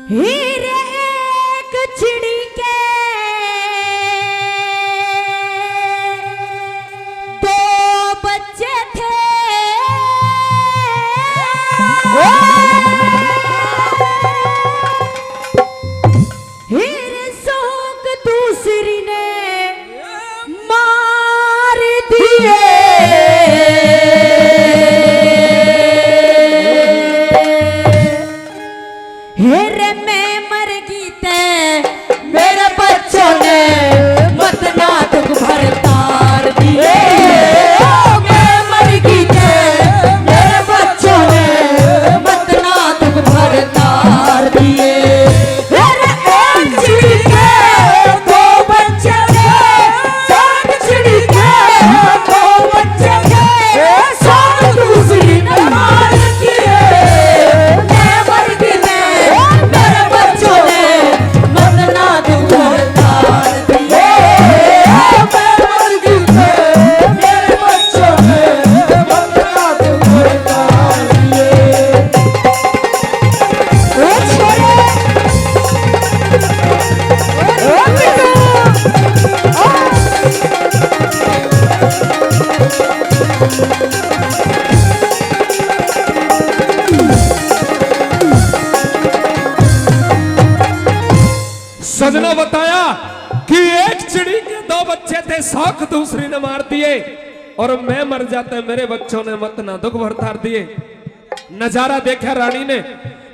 हीरे एक चिड़ी के दो बच्चे थे। हीरे सोक दूसरी ने मार दिए। हेरे मैं मर गई ते मेरे बच्चों ने मत ना दुख भर तार दिए। मैं मर गई ते मेरे बच्चों ने मत ना दुख भर तार दिए। हेरे एक चिड़ी के दो बच्चे थे, साग चिड़ी के दो बच्चे थे, साग दूसरी ने मार दिए। मैं मर गई मेरे बच्चों ने मत ना दुख भर तार दिए। मैं मर गई मेरे बच्चों ने मत ना दुख भर तार दिए। ओ छोरे ओ पिटू सजना बताया कि एक चिड़ी के दो बच्चे थे, शौक दूसरी ने मार दिए और मैं मर जाते मेरे बच्चों ने मत ना दुख भरतार दिए। नजारा देखा रानी ने।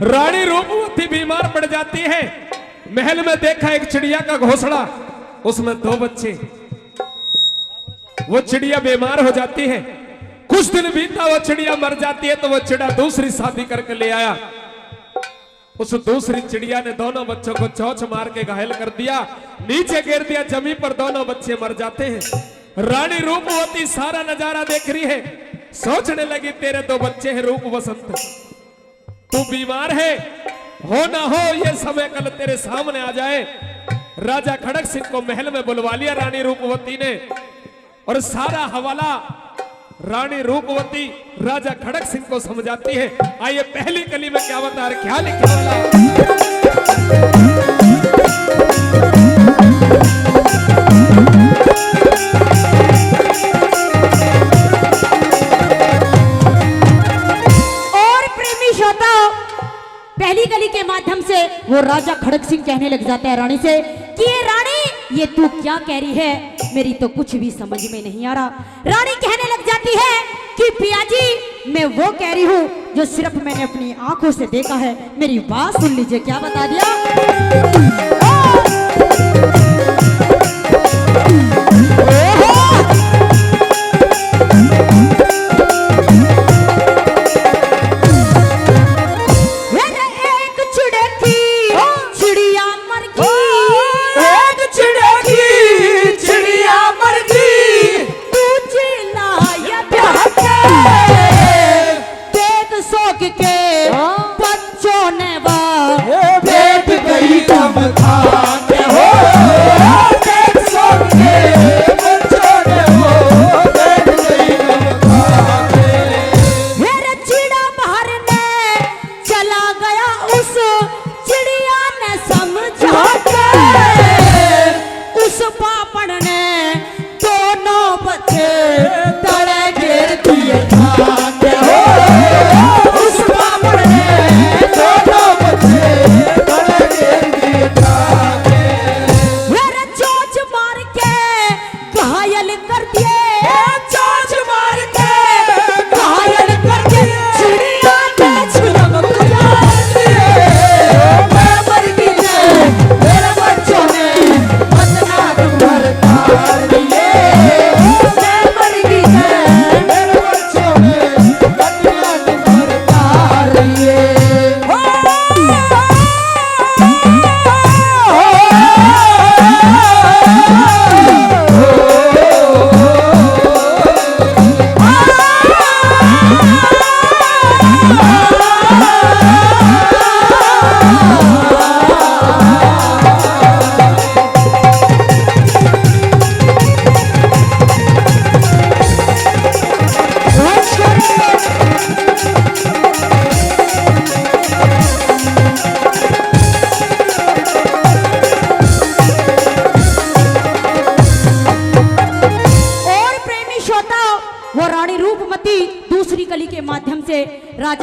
रानी रूपवती बीमार पड़ जाती है। महल में देखा एक चिड़िया का घोंसला, उसमें दो बच्चे। वो चिड़िया बीमार हो जाती है। कुछ दिन बीता, वो चिड़िया मर जाती है तो वो चिड़ा दूसरी शादी करके ले आया। उस दूसरी चिड़िया ने दोनों बच्चों को चोंच मार के घायल कर दिया, नीचे गिर दिया, जमीन पर दोनों बच्चे मर जाते हैं। रानी रूपवती सारा नजारा देख रही है, सोचने लगी तेरे दो बच्चे हैं रूप वसंत, तू बीमार है, हो ना हो ये समय कल तेरे सामने आ जाए। राजा खड़क सिंह को महल में बुलवा लिया रानी रूपवती ने और सारा हवाला रानी रूपवती राजा खड़क सिंह को समझाती है। आइए पहली कली में क्या बता रहे, क्या लिखा वाला। और प्रेमी श्रोताओं, पहली कली के माध्यम से वो राजा खड़क सिंह कहने लग जाता है रानी से कि ये रानी, ये तू क्या कह रही है, मेरी तो कुछ भी समझ में नहीं आ रहा। रानी कहने लग जाती है कि पिया जी, मैं वो कह रही हूँ जो सिर्फ मैंने अपनी आंखों से देखा है। मेरी बात सुन लीजिए, क्या बता दिया। उस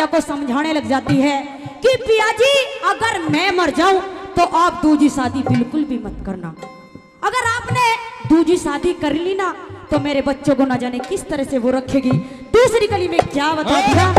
राजा को समझाने लग जाती है कि पिया जी अगर मैं मर जाऊं तो आप दूजी शादी बिल्कुल भी मत करना। अगर आपने दूजी शादी कर ली ना तो मेरे बच्चों को ना जाने किस तरह से वो रखेगी। दूसरी कली में क्या बता दिया।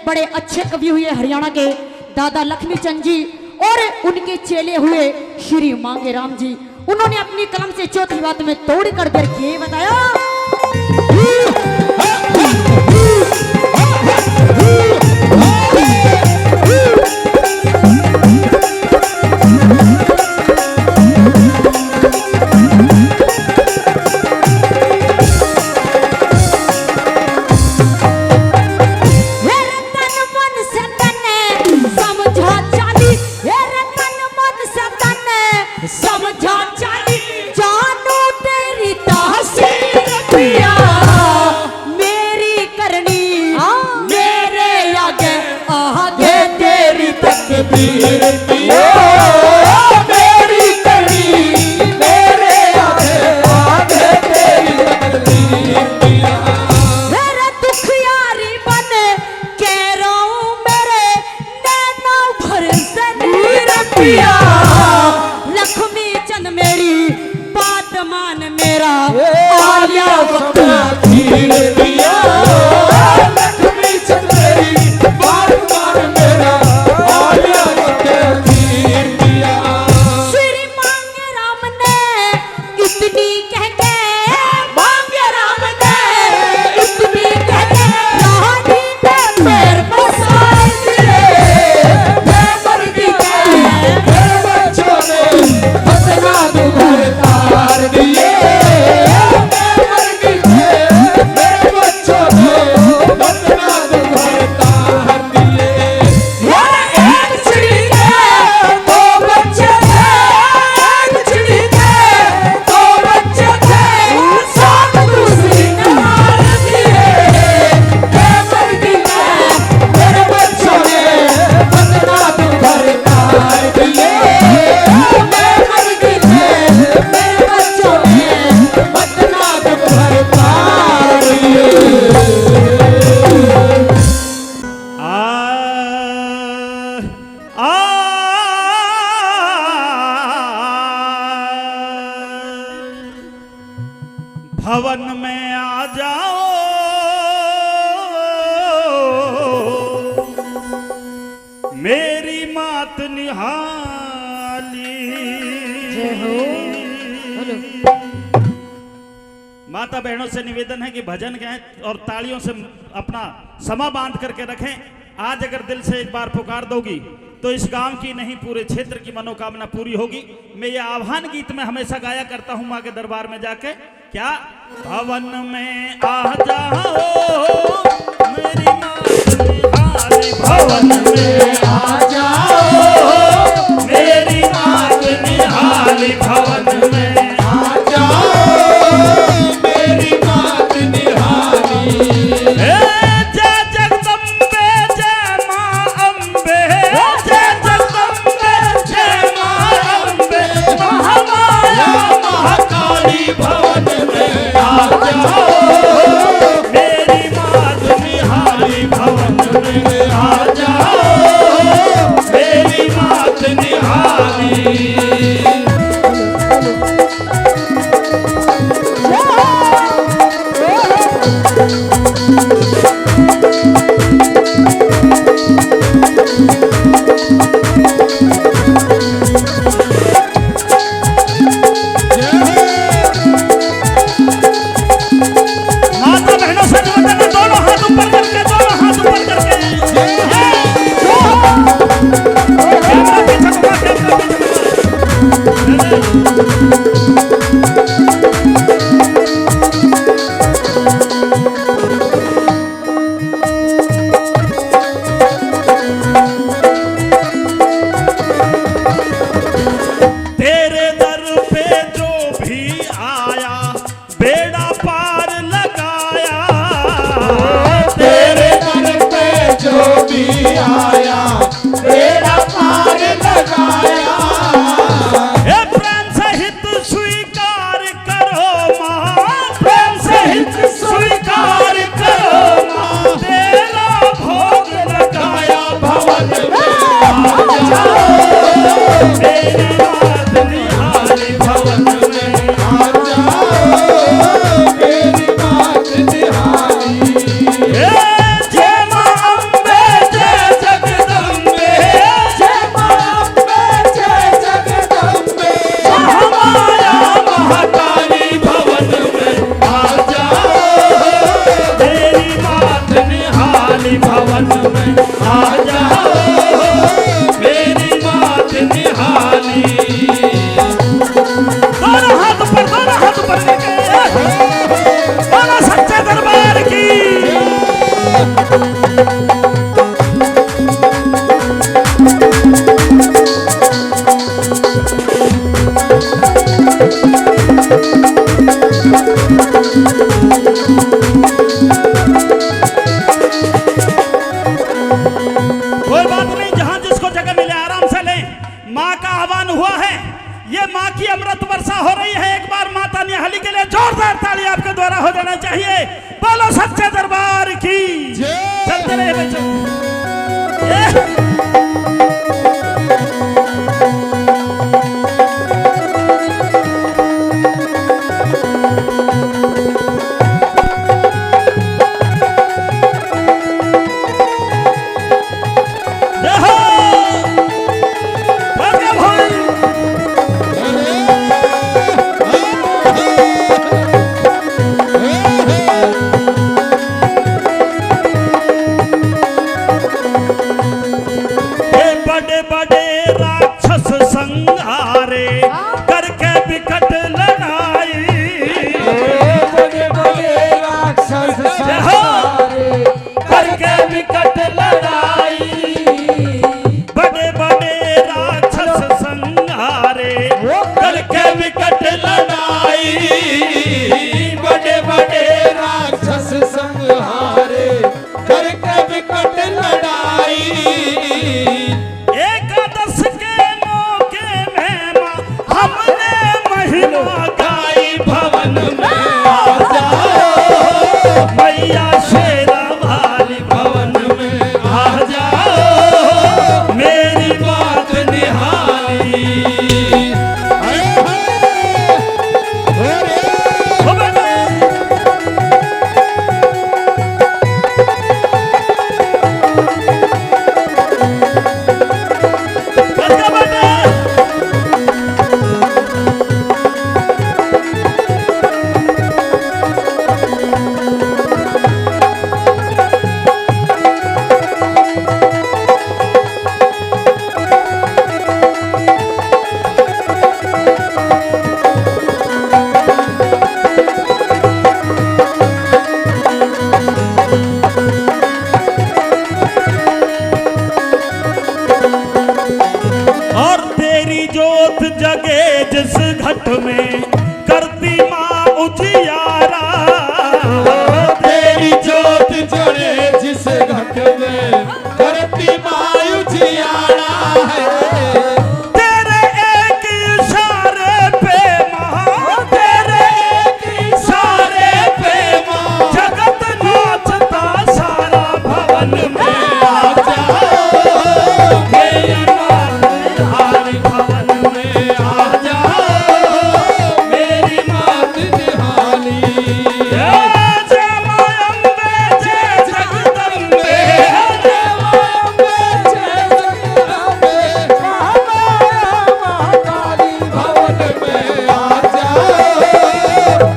बड़े अच्छे कवि हुए हरियाणा के दादा लक्ष्मी चंद जी और उनके चेले हुए श्री मांगे राम जी। उन्होंने अपनी कलम से चौथी बात में तोड़ कर के बताया। माता बहनों से निवेदन है कि भजन गाएं और तालियों से अपना समा बांध करके रखें। आज अगर दिल से एक बार पुकार दोगी तो इस गांव की नहीं पूरे क्षेत्र की मनोकामना पूरी होगी। मैं ये आह्वान गीत में हमेशा गाया करता हूं मां के दरबार में जाके, क्या भवन में आ जाओ मेरी मां निहाली, भवन में आ जाओ मेरी मां निहाली, भवन में आ जाओ मेरी मां निहाली। जय जगदम्बे जय मां अम्बे, जय जगदम्बे जय मां अम्बे, महामाया महाकाली, भवन में आ जाओ मेरी मां निहाली, भवन में आ जाओ मेरी मां निहाली। माता बहनों से निवेदन है, दोनों हाथ ऊपर करके, दोनों हाथ ऊपर करके। कैमरा पीछे घुमा, कैमरा पीछे तेरे दर पे जो भी आया बेड़ा पार लगाया, तेरे दर पे जो भी आया बेड़ा पार लगाया। ए प्रेम सहित स्वीकार करो मां, प्रेम सहित स्वीकार करो मां, तेरा भोग लगाया, भवन में आ जाओ मेरी मां निहाली, भवन में आ जाओ मेरी बात निहाली। जय मां अम्बे जय जगदम्बे, जय मां अम्बे जय जगदम्बे, महामाया महाकाली, भवन में आ जाओ मेरी मात निहाली, भवन में आ जाओ मेरी मात निहाली। दोनों हाथ ऊपर, दोनों हाथ ऊपर करके, दोनों सच्चे दरबार की। कोई बात नहीं, जहां जिसको जगह मिले आराम से लें। मां का आह्वान हुआ है, ये मां की अमृत वर्षा हो रही है। एक बार माता निहाली के लिए जोरदार ताली आपके द्वारा हो जाना चाहिए। बोलो सच्चे दरबार की चलते रहे बच्चों। जय हो भाग्य भाई। ये बड़े बड़े राक्षस संहारे करके विकट लड़ाई, बड़े बड़े राक्षस जय हो संहारे करके विकट लड़ाई। बड़े बड़े राक्षस संहारे करके विकट लड़ाई, बड़े बड़े राक्षस संहारे करके विकट लड़ाई। एकादश के मौके में मां हमने महिमा गाई, भवन में आ जाओ मैया से जड़े जिस घट में करती मायु जियाड़ा है। तेरे एक इशारे पे माँ, तेरे एक इशारे पे माँ, जगत नाचता सारा भवन में आ जाओ, मेरी मात निहाली भवन में आ जाओ, मेरी मात निहाली। जय मां अम्बे जय जगदम्बे, जय मां अम्बे जय जगदम्बे, महामाया महाकाली भवन में आ जाओ,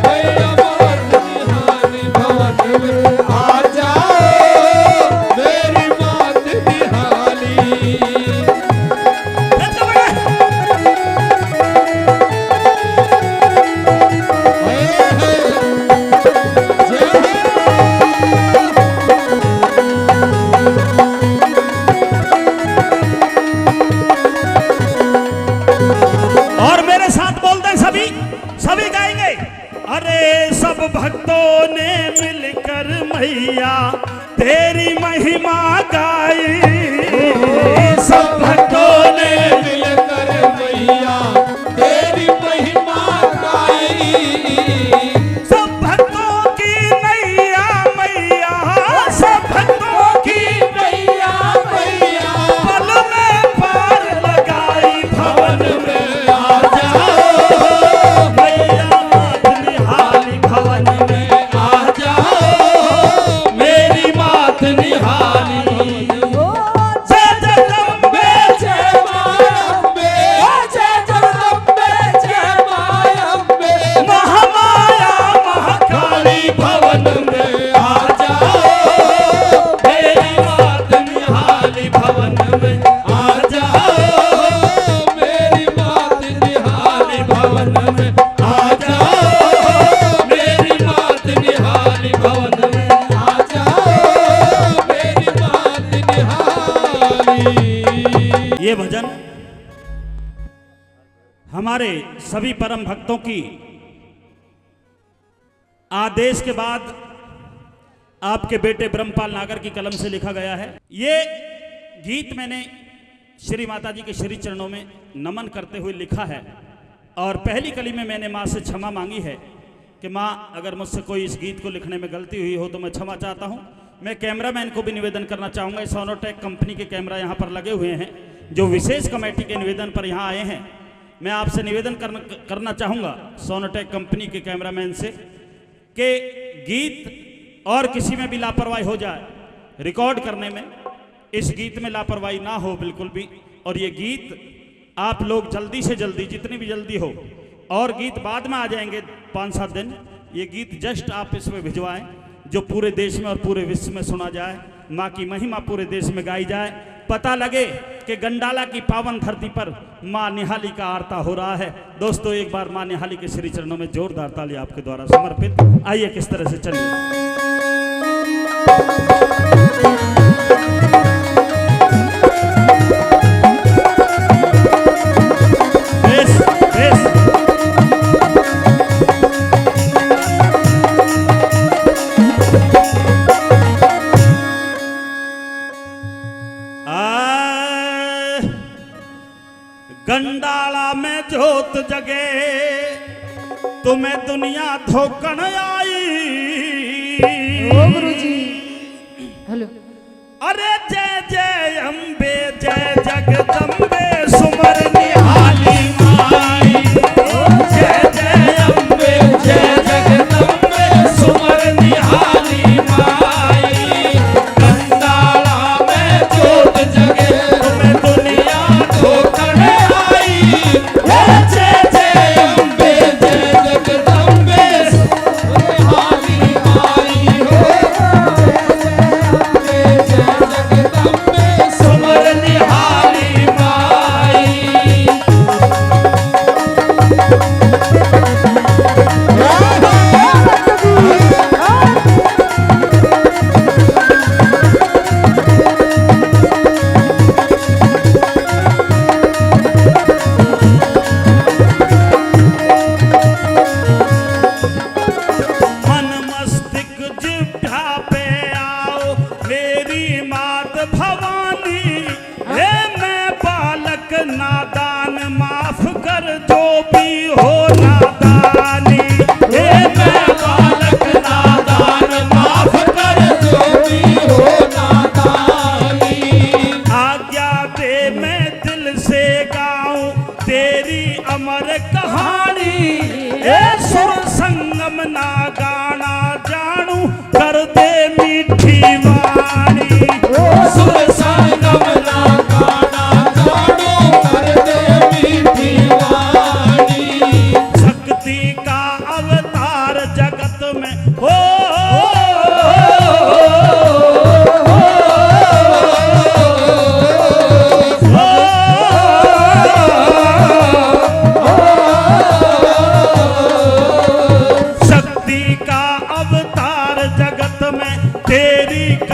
मैया मात निहाली भवन में आ जाओ, मेरी मात निहाली। और मेरे साथ बोल दें सभी, सभी गाएंगे। अरे सब भक्तों ने मिलकर मैया तेरी महिमा गाई, सब भक्तों ने मिलकर मैया तेरी महिमा गाई, सब भक्तों की नैया मैया, सब भक्तों की मैया मैया पल में पार लगाई भवन में आ जाओ, मैया मात निहाली भवन में आ जाओ, मेरी मात निहाली। जय जगदम्बे जय मायम्बे, जय जगदम्बे जय मायम्बे, महामाया महाकाली भवन में आ जाओ, मेरी मात निहाली भवन में आ जाओ, मेरी मात निहाली भवन में आ जाओ, मेरी मात निहाली भवन में आ जाओ, मेरी मात निहाली। ये भजन हमारे सभी परम भक्तों की आदेश के बाद आपके बेटे ब्रह्मपाल नागर की कलम से लिखा गया है। ये गीत मैंने श्री माता जी के श्री चरणों में नमन करते हुए लिखा है और पहली कली में मैंने माँ से क्षमा मांगी है कि माँ अगर मुझसे कोई इस गीत को लिखने में गलती हुई हो तो मैं क्षमा चाहता हूँ। मैं कैमरामैन को भी निवेदन करना चाहूँगा, इस सोनोटेक कंपनी के कैमरा यहाँ पर लगे हुए हैं जो विशेष कमेटी के निवेदन पर यहाँ आए हैं। मैं आपसे निवेदन करना चाहूँगा सोनोटेक कंपनी के कैमरामैन से कि गीत और किसी में भी लापरवाही हो जाए, रिकॉर्ड करने में इस गीत में लापरवाही ना हो बिल्कुल भी। और ये गीत आप लोग जल्दी से जल्दी, जितनी भी जल्दी हो, और गीत बाद में आ जाएंगे 5-7 दिन, ये गीत जस्ट आप इसमें भिजवाएं जो पूरे देश में और पूरे विश्व में सुना जाए, माँ की महिमा पूरे देश में गाई जाए, पता लगे कि गंडाला की पावन धरती पर माँ निहाली का आरता हो रहा है। दोस्तों एक बार माँ निहाली के श्री चरणों में जोरदार ताली आपके द्वारा समर्पित। आइए किस तरह से चलिए। गंडाला में जोत जगे तुम्हें दुनिया धोकन आई। ओ गुरुजी हेलो। अरे जय जय अम्बे जय जगदम्बे सुमर निहाली माई। जय जय अम्बे जय जगदम्बे सुमर निहाली माई। गंडाला में जोत जगे तुम्हें दुनिया धोकन आई। जय जय अम्बे जय जगदम्बे निहाली माई हो। जय जय अम्बे जय जगदम्बे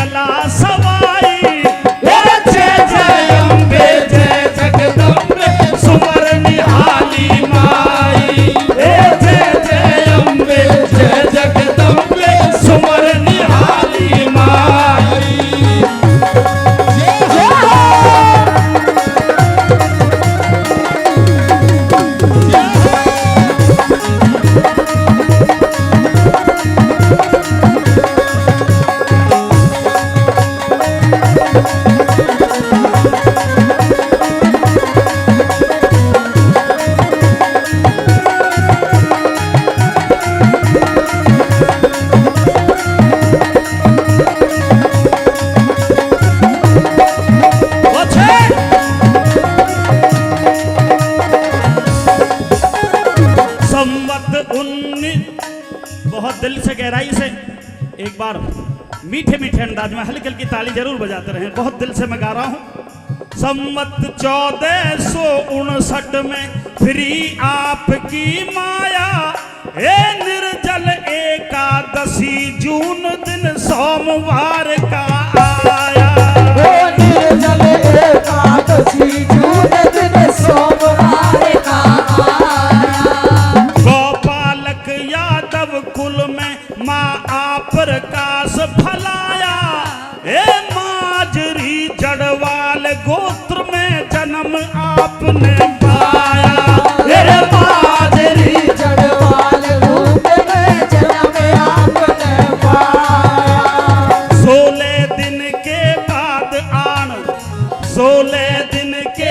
कला सवाई। जय जय अम्बे जय जगदम्बे सुमर निहाली माई। जय जय अम्बे जय जगदम्बे सुमर निहाली माई। बहुत दिल से गहराई से एक बार मीठे मीठे अंदाज में हल्की हल्की ताली जरूर बजाते रहे। बहुत दिल से मैं गा रहा हूं। संवत 1459 में फ्री आपकी माया। निर्जल एकादशी जून दिन सोमवार का आया। निर्जल एकादशी जून दिन सोमवार का आया। गोपालक यादव कुल में माँ आप प्रकाश फलाया। माजरी जड़वाल गोत्र में जन्म आपने पाया। माजरी जड़वाल गोत्र में जन्म आपने पाया। 16 दिन के बाद 16 दिन के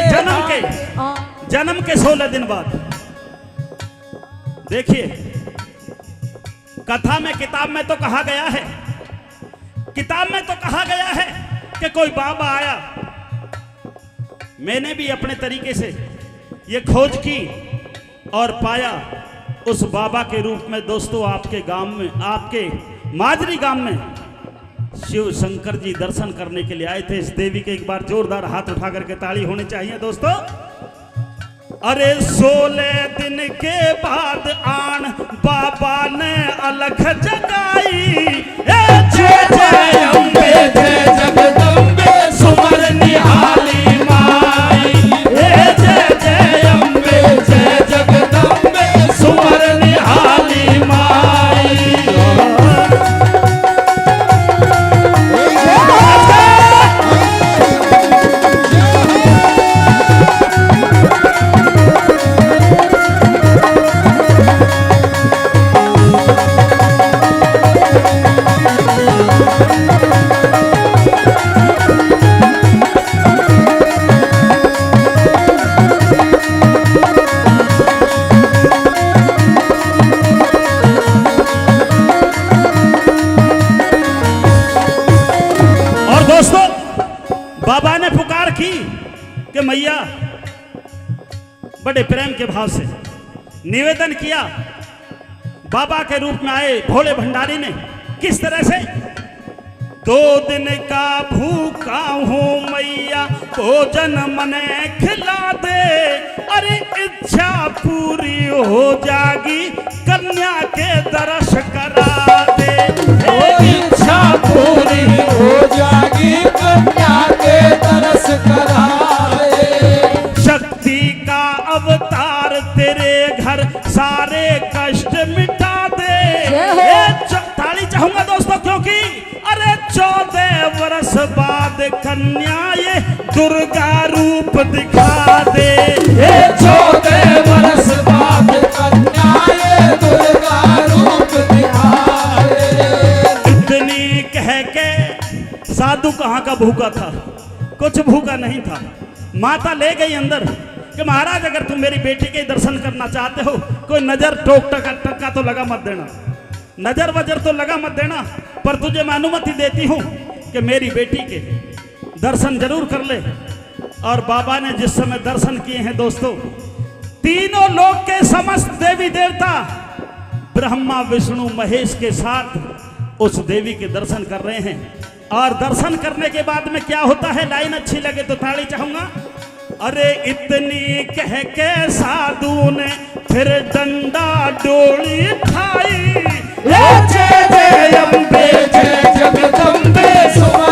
जन्म के 16 दिन बाद देखिए, कथा में किताब में तो कहा गया है, कि कोई बाबा आया। मैंने भी अपने तरीके से ये खोज की और पाया। उस बाबा के रूप में दोस्तों आपके गांव में, आपके माजरी गांव में शिव शंकर जी दर्शन करने के लिए आए थे। इस देवी के एक बार जोरदार हाथ उठा करके ताली होनी चाहिए दोस्तों। अरे 16 दिन के बाद आन बाबा ने अलख जगाई। जय जय अम्बे जय जगदम्बे सुमर निहाली माई। जय जय अम्बे जय जगदम्बे सुमर निहाली माई। बाबा ने पुकार की कि मैया, बड़े प्रेम के भाव से निवेदन किया। बाबा के रूप में आए भोले भंडारी ने किस तरह से, 2 दिन का भूखा हूँ मैया भोजन मने खिला दे। अरे इच्छा पूरी हो जागी कन्या के दर्श करा दे। इच्छा पूरी हो जागी कन्या के दर्श करा दे। शक्ति का अवतार तेरे घर सारे कष्ट मिटा दे। ताली चाहूंगा दोस्तों, क्योंकि अरे 14 वर्ष बाद कन्या ये दुर्गा रूप दिखा दे। 14 वर्ष बाद कन्या ये दुर्गा रूप दिखा दे। इतनी कह के साधु कहाँ का भूखा था, कुछ भूखा नहीं था। माता ले गई अंदर कि महाराज अगर तुम मेरी बेटी के दर्शन करना चाहते हो, कोई नजर टोक टक्का तो लगा मत देना, नजर वजर तो लगा मत देना, पर तुझे मैं अनुमति देती हूँ कि मेरी बेटी के दर्शन जरूर कर ले। और बाबा ने जिस समय दर्शन किए हैं दोस्तों, तीनों लोक के समस्त देवी देवता ब्रह्मा विष्णु महेश के साथ उस देवी के दर्शन कर रहे हैं। और दर्शन करने के बाद में क्या होता है, लाइन अच्छी लगे तो ताली चाहूंगा। अरे इतनी कह के साधु ने फिर डंडा डोली खाई। जय जय अम्बे जय जगदम्बे सुमर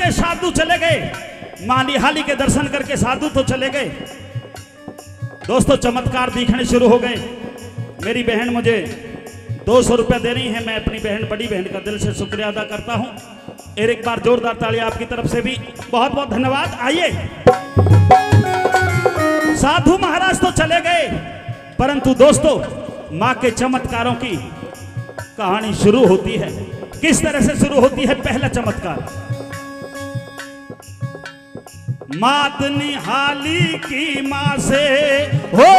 करके साधु चले गए, मां निहाली के दर्शन करके साधु तो चले गए। दोस्तों चमत्कार दिखने शुरू हो गए। मेरी बहन मुझे 200 रुपया दे रही है, मैं अपनी बहन बड़ी बहन का दिल से शुक्रिया अदा करता हूं। और एक बार जोरदार तालियां आपकी तरफ से भी, बहुत बहुत धन्यवाद। आइए, साधु महाराज तो चले गए, परंतु दोस्तों मां के चमत्कारों की कहानी शुरू होती है। किस तरह से शुरू होती है? पहला चमत्कार, मात निहाली की मां से हो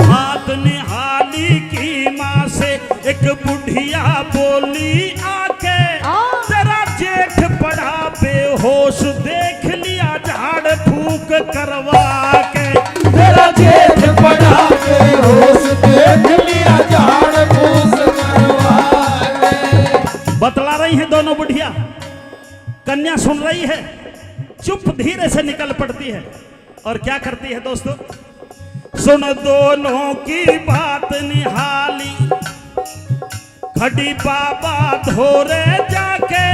मात निहाली की मां से एक बुढ़िया बोली आके, तेरा जेठ पड़ा बेहोश देख लिया झाड़ फूक करवा के। तेरा जेठ पड़ा बेहोश देख लिया झाड़ फूस करवा के। बतला रही हैं दोनों बुढ़िया, कन्या सुन रही है, चुप धीरे से निकल पड़ती है और क्या करती है दोस्तों? सुन दोनों की बात निहाली, खड़ी बाबा धोरे जाके,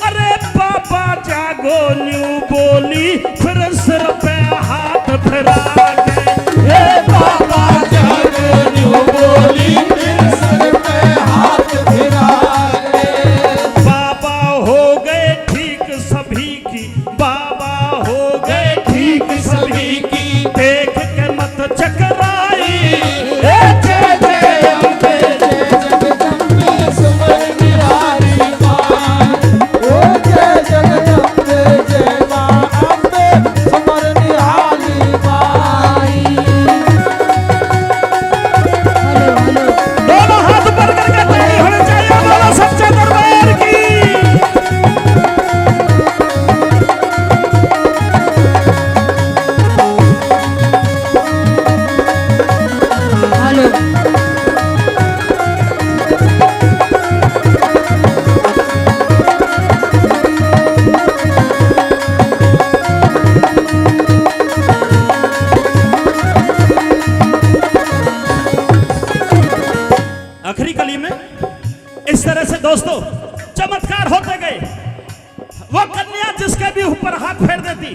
अरे बाबा जागो न्यू बोली, फिर सिर पे हाथ फिरा के। हे बाबा जागो न्यू बोली, फिर सर पे हाथ फिरा के। बाबा हो गए ठीक सभी की, बाबा हो गए ठीक सभी की, देख के मत चकराई। जय जय अम्बे जय जगदम्बे सुमर निहारी मां। ओ जय जगदम्बे जय मां अम्बे सुमर निहारी माई। दोनों हाथ ऊपर करके ताली होनी चाहिए, बोलो सच्चे दरबार की। हेलो आखिरी कली में इस तरह से दोस्तों चमत्कार होते गए। वो कन्या जिसके भी ऊपर हाथ फेर देती,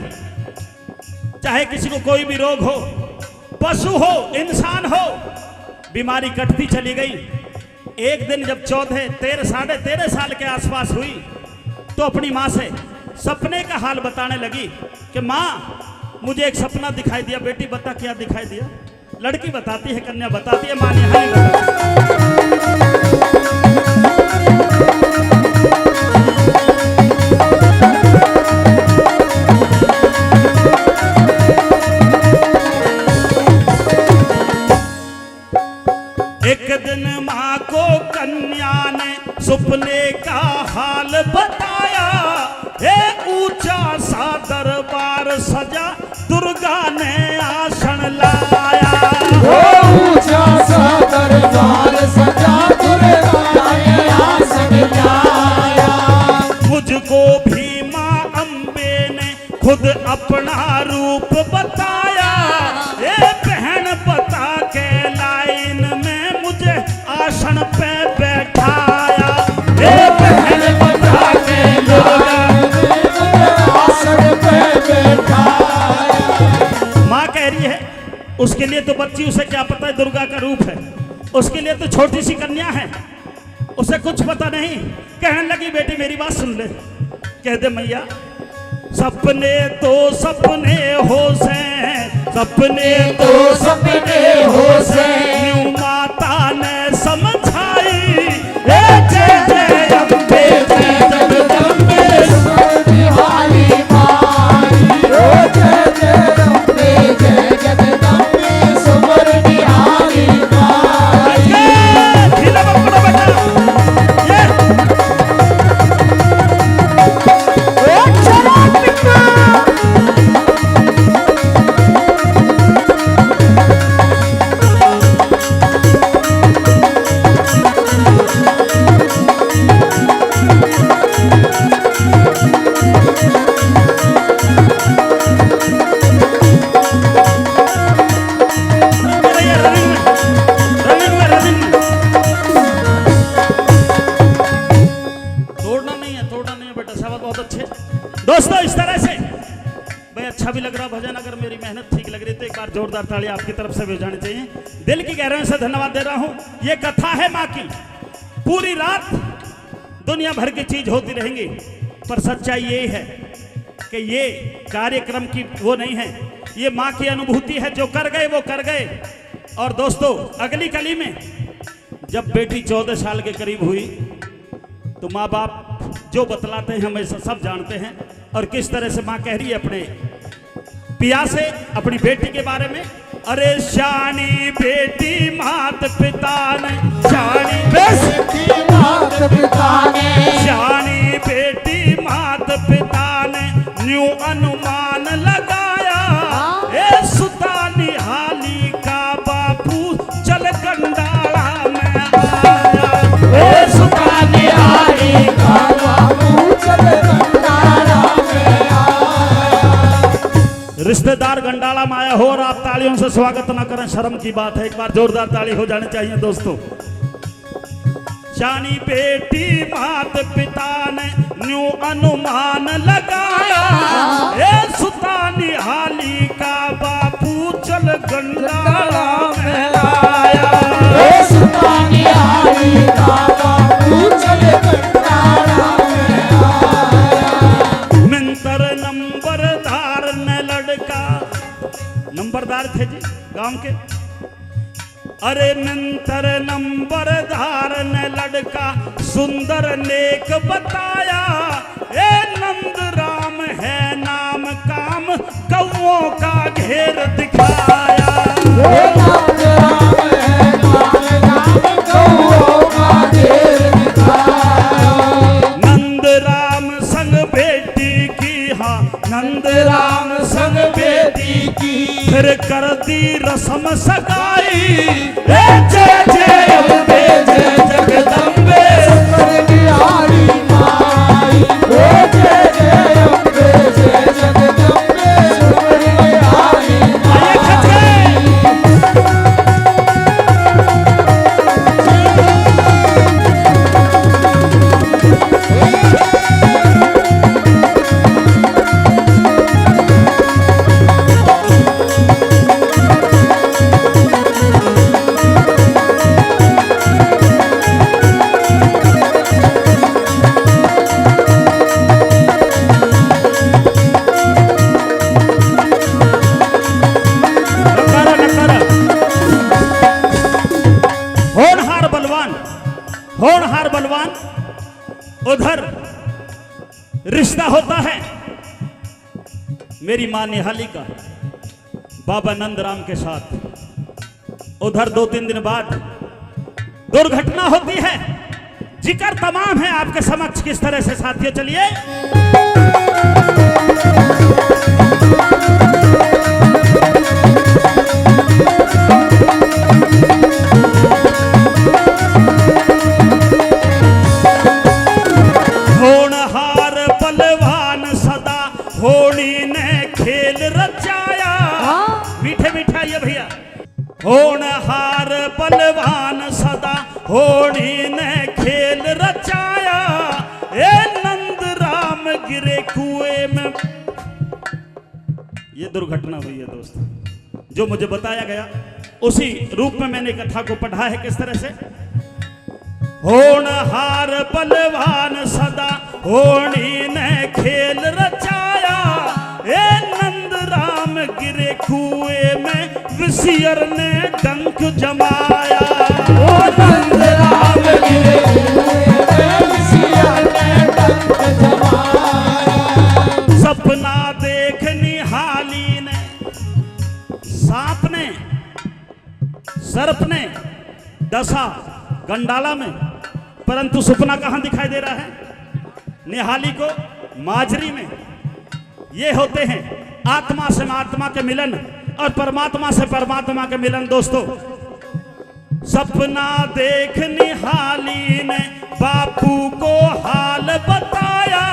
चाहे किसी को कोई भी रोग हो, पशु हो, इंसान हो, बीमारी कटती चली गई। एक दिन जब 13.5 साल के आसपास हुई तो अपनी माँ से सपने का हाल बताने लगी कि माँ मुझे एक सपना दिखाई दिया। बेटी बता क्या दिखाई दिया? लड़की बताती है, कन्या बताती है, माँ निहाली बताती है। एक दिन माँ को कन्या ने सपने का हाल बताया, हे ऊंचा सा दरबार सजा, दुर्गा ने आसन लाया। ओ ऊंचा सा दरबार सजा, दुर्गा ने आसन लाया। मुझको भी माँ अम्बे ने खुद अपना रूप बताया, ये बहन बता के लाइन में मुझे आसन पे बैठाया। ये बहन बता के आसन पे बैठाया। माँ कह रही है उसके लिए तो बच्ची, उसे क्या पता है दुर्गा का रूप है, उसके लिए तो छोटी सी कन्या है, उसे कुछ पता नहीं। कहने लगी बेटी मेरी बात सुन ले। कह दे मैया, सपने तो सपने हो से, सपने तो सपने हो से, न्यू माता ने समझाई। जय जय अम्बे जय जगदम्बे सुमर निहारी माई। ओ जय जय अम्बे जय जगदम्बे सुमर निहारी माई। ढीला मत पड़ो बेटा। ये मेरी मेहनत ठीक लग रही तो एक बार जोरदार ताली आपकी तरफ से भी जानी चाहिए। दिल की गहराइयों से धन्यवाद दे रहा हूं। ये कथा है माँ की। पूरी रात दुनिया भर की चीज होती रहेंगी, पर सच्चाई ये है कि ये कार्यक्रम की वो नहीं है, ये माँ की अनुभूति है। जो कर गए वो कर गए। और दोस्तों, अगली कली में जब बेटी 14 साल के करीब हुई तो माँ बाप जो बतलाते हैं हम ऐसा सब जानते हैं। और किस तरह से माँ कह रही है अपने पिया से अपनी बेटी के बारे में। अरे शानी बेटी मात पिता ने, शानी बेटी मात पिता ने, शानी बेटी मात पिता ने न्यू अनुमान लगाया। ए सुता निहाली का बापू चल गंडाला में आया। ए सुता निहाली का बापू चल गंडाला में आया। रिश्तेदार गंडाला में आया हो और आप तालियों से स्वागत ना करें, शर्म की बात है। एक बार जोरदार ताली हो जानी चाहिए दोस्तों। शानी बेटी मात पिता ने न्यू अनुमान लगाया। ए सुता निहाली का बापू चल गंडाला में आया। ए सुता निहाली का बापू चल गंडाला में आया। मिंतर नंबरदार ने लड़का, नंबरदार थे जी गांव के। अरे मिंतर नंबरदार ने लड़का सुंदर नेक बताया। ए नंद राम है नाम काम कौओं का घेर दिखाया। ए नंद राम है नाम कौओं का घेर दिखाया। नंद राम संग बेटी की, हाँ नंद राम संग बेटी की फिर कर दी रस्म सगाई। ए जय जय अम्बे जय जगदम्बे निहारी माई। ए जय जय अम्बे जय जगदम्बे निहारी आइए खच गए। होनहार बलवान उधर रिश्ता होता है मेरी मां निहाली का बाबा नंदराम के साथ। उधर 2-3 दिन बाद दुर्घटना होती है। जिक्र तमाम है आपके समक्ष किस तरह से साथियों, चलिए। होनहार बलवान सदा होली ने खेल रचाया। मीठे मीठा ये भैया। होनहार बलवान सदा होली ने खेल रचाया। ए नंद राम गिरे कुएं में। ये दुर्घटना हुई है दोस्तों, जो मुझे बताया गया उसी रूप में मैंने कथा को पढ़ा है। किस तरह से होनहार बलवान सदा होली ने खेल रचाया। ए नंद राम गिरे कुएं में विसियर ने डंक जमाया। ओ नंद राम गिरे कुएं में विसियर ने डंक जमाया। सपना देख निहाली ने, सांप ने सर्प ने डसा गंडाला में, परंतु सपना कहां दिखाई दे रहा है? निहाली को माजरी में। ये होते हैं आत्मा से आत्मा के मिलन और परमात्मा से परमात्मा के मिलन। दोस्तों, सपना देख निहाली ने बापू को हाल बताया।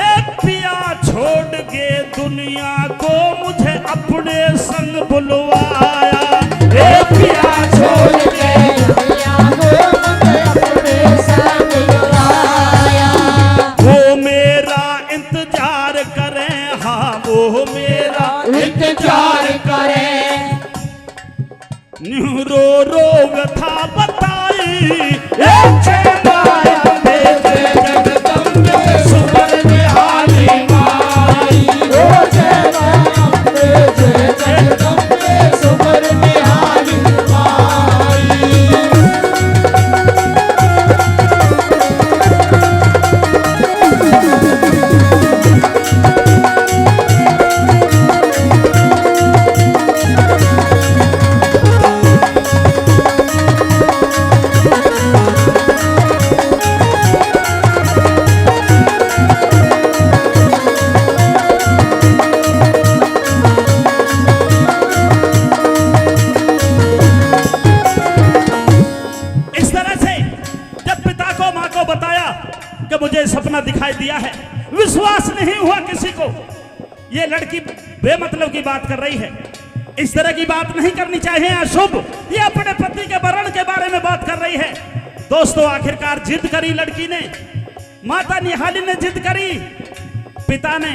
एक पिया छोड़ के दुनिया को मुझे अपने संग बुलवाया। एक पिया छोड़ के दुनिया को मुझे अपने संग बुलाया। वो मेरा इंतजार करें, हाँ वो मेरा इंतजार प्यार करे न्यू रो रो व्यथा बताई माया देते जगदम्बे सुपर निहाली माई ओ जय अम्बे जय जगदम्बे सुपर निहाली माई। मुझे सपना दिखाई दिया है, विश्वास नहीं हुआ किसी को। ये लड़की बेमतलब की बात कर रही है, इस तरह की बात नहीं करनी चाहिए अशुभ। ये अपने पति के वरण के बारे में बात कर रही है। दोस्तों आखिरकार जिद करी लड़की ने, माता निहाली ने जिद करी, पिता ने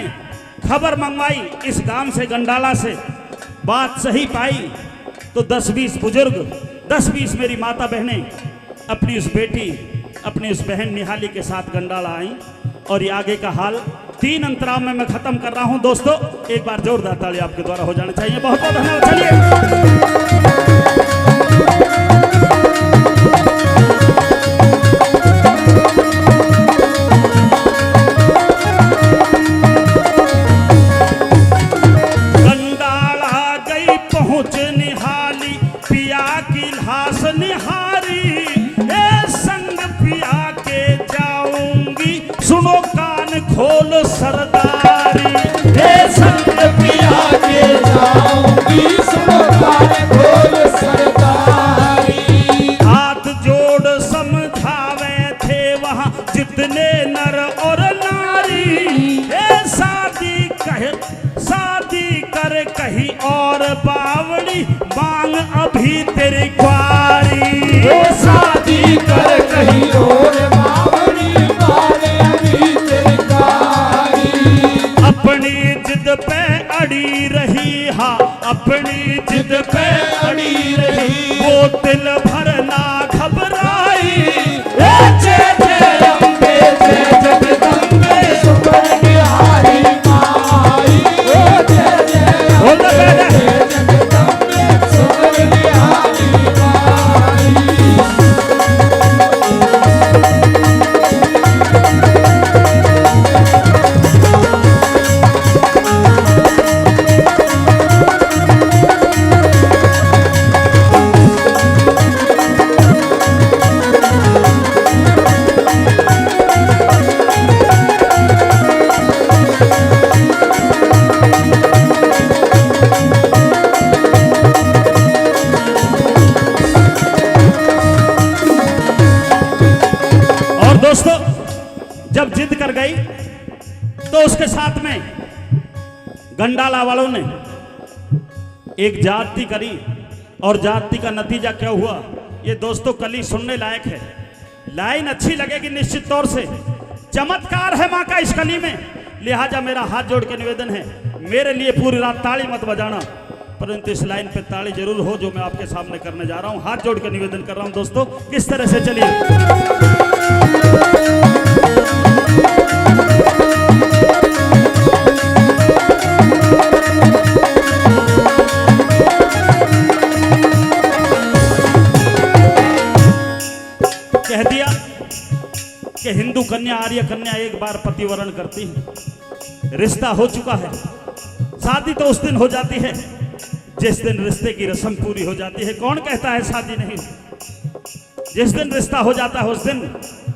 खबर मंगवाई इस गांव से गंडाला से, बात सही पाई तो 10-20 बुजुर्ग 10-20 मेरी माता बहनें अपनी उस बेटी अपनी उस बहन निहाली के साथ गंडाला आई। और ये आगे का हाल 3 अंतराल में मैं खत्म कर रहा हूं। दोस्तों एक बार जोरदार ताली आपके द्वारा हो जाना चाहिए। बहुत बहुत धन्यवाद। चलिए गंडाला गई पहुंच निहाली, पिया की लाश निहारी, सुनो कान खोल सरदारी, हे संग पिया के जाऊंगी सुनो कान खोल सरदारी। हाथ जोड़ समझावे थे वहां जितने नर और नारी, हे शादी कर कहीं और बावड़ी, मांग अभी तेरी क्वारी, हे शादी कर कहीं और बावड़ी, अपनी जिद पे अड़ी रही, हाँ अपनी जिद पे अड़ी रही, वो दिल भरना घबराई, जय जय अम्बे जय जगदम्बे सुपर निहाली माई, ओ जय जय अम्बे जय जगदम्बे सुपर निहाली माई। दोस्तों जब जिद कर गई तो उसके साथ में गंडाला वालों ने एक जाति करी, और जाति का नतीजा क्या हुआ ये दोस्तों कल ही सुनने लायक है। लाइन अच्छी लगेगी निश्चित तौर से, चमत्कार है मां का इस कली में। लिहाजा मेरा हाथ जोड़ के निवेदन है, मेरे लिए पूरी रात ताली मत बजाना, परंतु इस लाइन पे ताली जरूर हो जो मैं आपके सामने करने जा रहा हूं। हाथ जोड़ के निवेदन कर रहा हूं दोस्तों, किस तरह से चलिए। कह दिया कि हिंदू कन्या आर्य कन्या एक बार पतिवरण करती है, रिश्ता हो चुका है, शादी तो उस दिन हो जाती है जिस दिन रिश्ते की रस्म पूरी हो जाती है। कौन कहता है शादी नहीं? जिस दिन रिश्ता हो जाता है उस दिन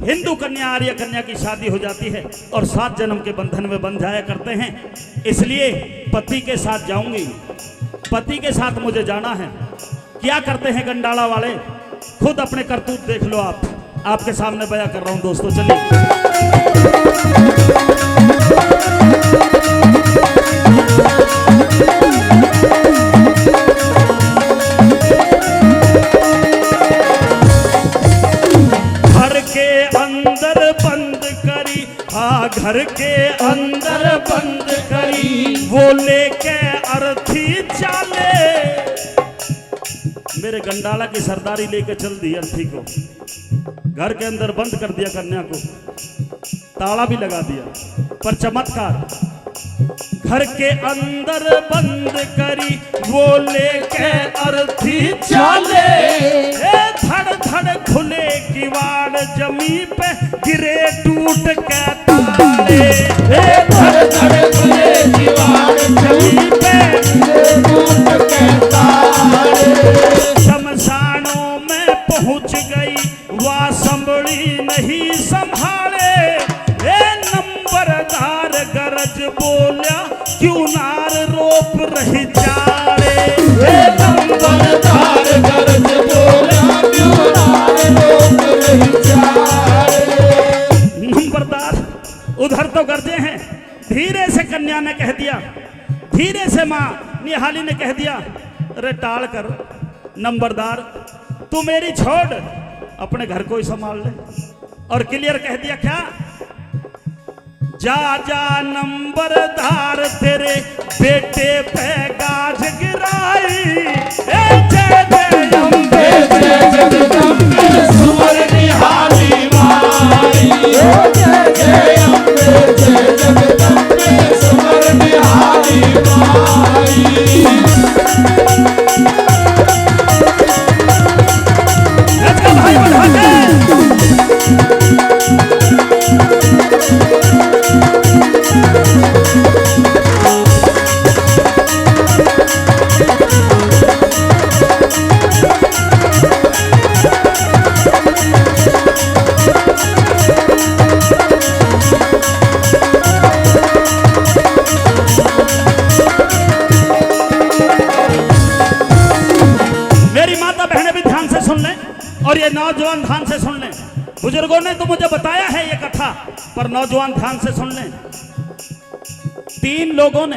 हिंदू कन्या आर्य कन्या की शादी हो जाती है और 7 जन्म के बंधन में बंध जाया करते हैं। इसलिए पति के साथ जाऊंगी, पति के साथ मुझे जाना है। क्या करते हैं गंडाला वाले, खुद अपने करतूत देख लो आप, आपके सामने बयां कर रहा हूं दोस्तों। चलिए घर के अंदर बंद करी, वो लेके अर्थी चाले। मेरे गंडाला की सरदारी लेकर चल दी अर्थी को, घर के अंदर बंद कर दिया कन्या को, ताला भी लगा दिया। पर चमत्कार, घर के अंदर बंद करी वो लेके अर्थी चाले। धड़ धड़ खुले किवाड़ जमी पे गिरे टूट के ताले। धड़ धड़ खुले किवाड़ जमी पे गिरे टूट के ताले। शमशानों में पहुंच गई वह संभली नहीं संभाले। नंबरदार गरज बोला क्यों नार रोप रही चाले। नंबरदार गरज बोला क्यों नार रोप रही चाले। नंबरदार उधर तो गरजे हैं, धीरे से कन्या ने कह दिया, धीरे से मां निहाली ने कह दिया, अरे टाल कर नंबरदार, तू मेरी छोड़, अपने घर को ही संभाल ले। और क्लियर कह दिया क्या, जा जा नंबरदार तेरे बेटे पे गाज गिराई। जय जय अम्बे जय जगदम्बे सुवर निहाली माई। जय जय अम्बे जय जगदम्बे सुवर निहाली माई। भाई बढ़ा के और ये नौजवान ध्यान से सुन लें। बुजुर्गों ने तो मुझे बताया है ये कथा, पर नौजवान ध्यान से सुन लें। 3 लोगों ने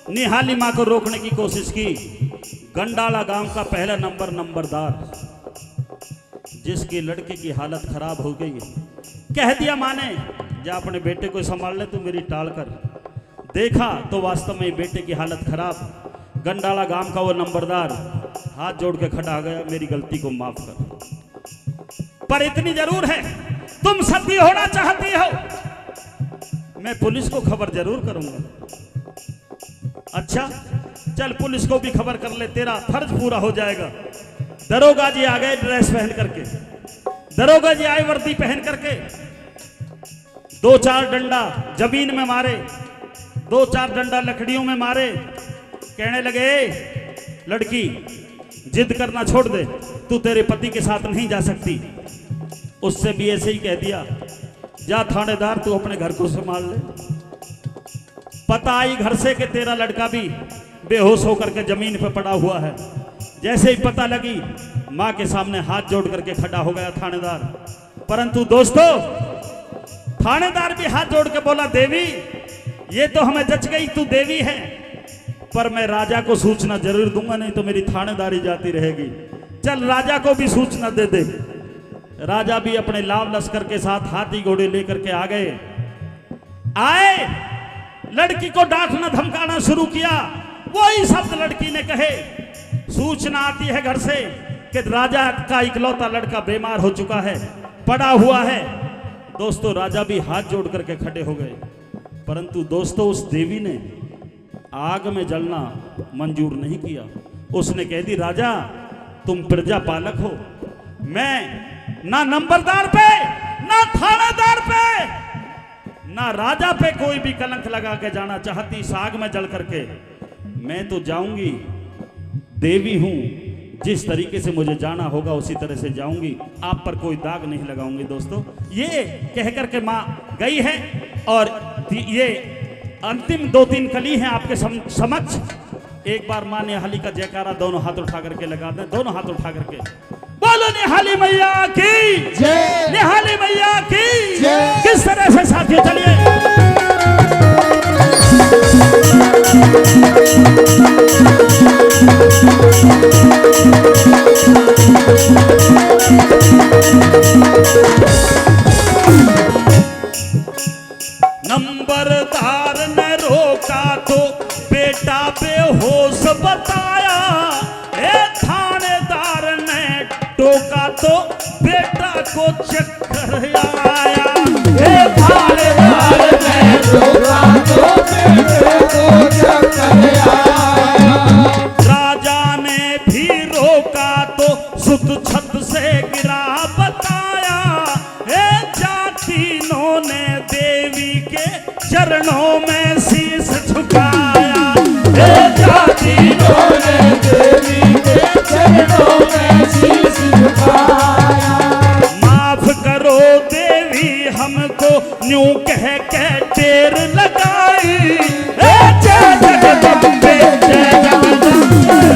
निहाली मां को रोकने की कोशिश की। गंडाला गांव का पहला नंबरदार, जिसकी लड़के की हालत खराब हो गई, कह दिया मां ने, जा अपने बेटे को संभाल ले, तू मेरी टाल कर। देखा तो वास्तव में बेटे की हालत खराब। गंडाला गांव का वो नंबरदार हाथ जोड़ के खड़ा आ गया, मेरी गलती को माफ कर, पर इतनी जरूर है, तुम सती होना चाहती हो, मैं पुलिस को खबर जरूर करूंगा। अच्छा चल पुलिस को भी खबर कर ले, तेरा फर्ज पूरा हो जाएगा। दरोगा जी आ गए ड्रेस पहन करके, दरोगा जी आए वर्दी पहन करके, 2-4 डंडा जमीन में मारे, 2-4 डंडा लकड़ियों में मारे। कहने लगे, लड़की जिद करना छोड़ दे, तू तेरे पति के साथ नहीं जा सकती। उससे भी ऐसे ही कह दिया, जा थानेदार तू अपने घर को संभाल ले। पता आई घर से कि तेरा लड़का भी बेहोश होकर के जमीन पर पड़ा हुआ है। जैसे ही पता लगी, मां के सामने हाथ जोड़ करके खड़ा हो गया थानेदार। परंतु दोस्तों, थानेदार भी हाथ जोड़ के बोला, देवी ये तो हमें जच गई तू देवी है, पर मैं राजा को सूचना जरूर दूंगा, नहीं तो मेरी थानेदारी जाती रहेगी। चल राजा को भी सूचना दे दे। राजा भी अपने लाव लश्कर के साथ हाथी घोड़े लेकर के आ गए। आए, लड़की को डांटना धमकाना शुरू किया। वही शब्द लड़की ने कहे, सूचना आती है घर से कि राजा का इकलौता लड़का बीमार हो चुका है, पड़ा हुआ है। दोस्तों राजा भी हाथ जोड़ करके खड़े हो गए, परंतु दोस्तों उस देवी ने आग में जलना मंजूर नहीं किया। उसने कह दी, राजा तुम प्रजा पालक हो, मैं ना नंबरदार पे, ना थानेदार पे, ना राजा पे कोई भी कलंक लगा के जाना चाहती। साग में जल करके मैं तो जाऊंगी, देवी हूं, जिस तरीके से मुझे जाना होगा उसी तरह से जाऊंगी, आप पर कोई दाग नहीं लगाऊंगी। दोस्तों ये कह करके मां गई है, और ये अंतिम 2-3 कली हैं आपके समक्ष। एक बार मां निहाली का जयकारा दोनों हाथ उठा करके लगा दें, दोनों हाथ उठा करके बोलो निहाली मैया की जय, निहाली मैया की जय। किस तरह से साथियों, चलिए नंबरदार ने रोका तो बेटा बेहोश बताया। थानेदार ने टोका तो बेटा को चक्कर आया। थानेदार ने टोका तो बेटे को चक्कर आया। राजा ने भी रोका तो सुत छत से गिरा बताया। जातिनों ने देवी के चरणों में शीश झुकाया। जातिनों ने देवी के चरणों में शीश झुकाया। माफ करो देवी हमको न्यू कह के टेर लगाई। जय जगदम्बे जय जगदम्बे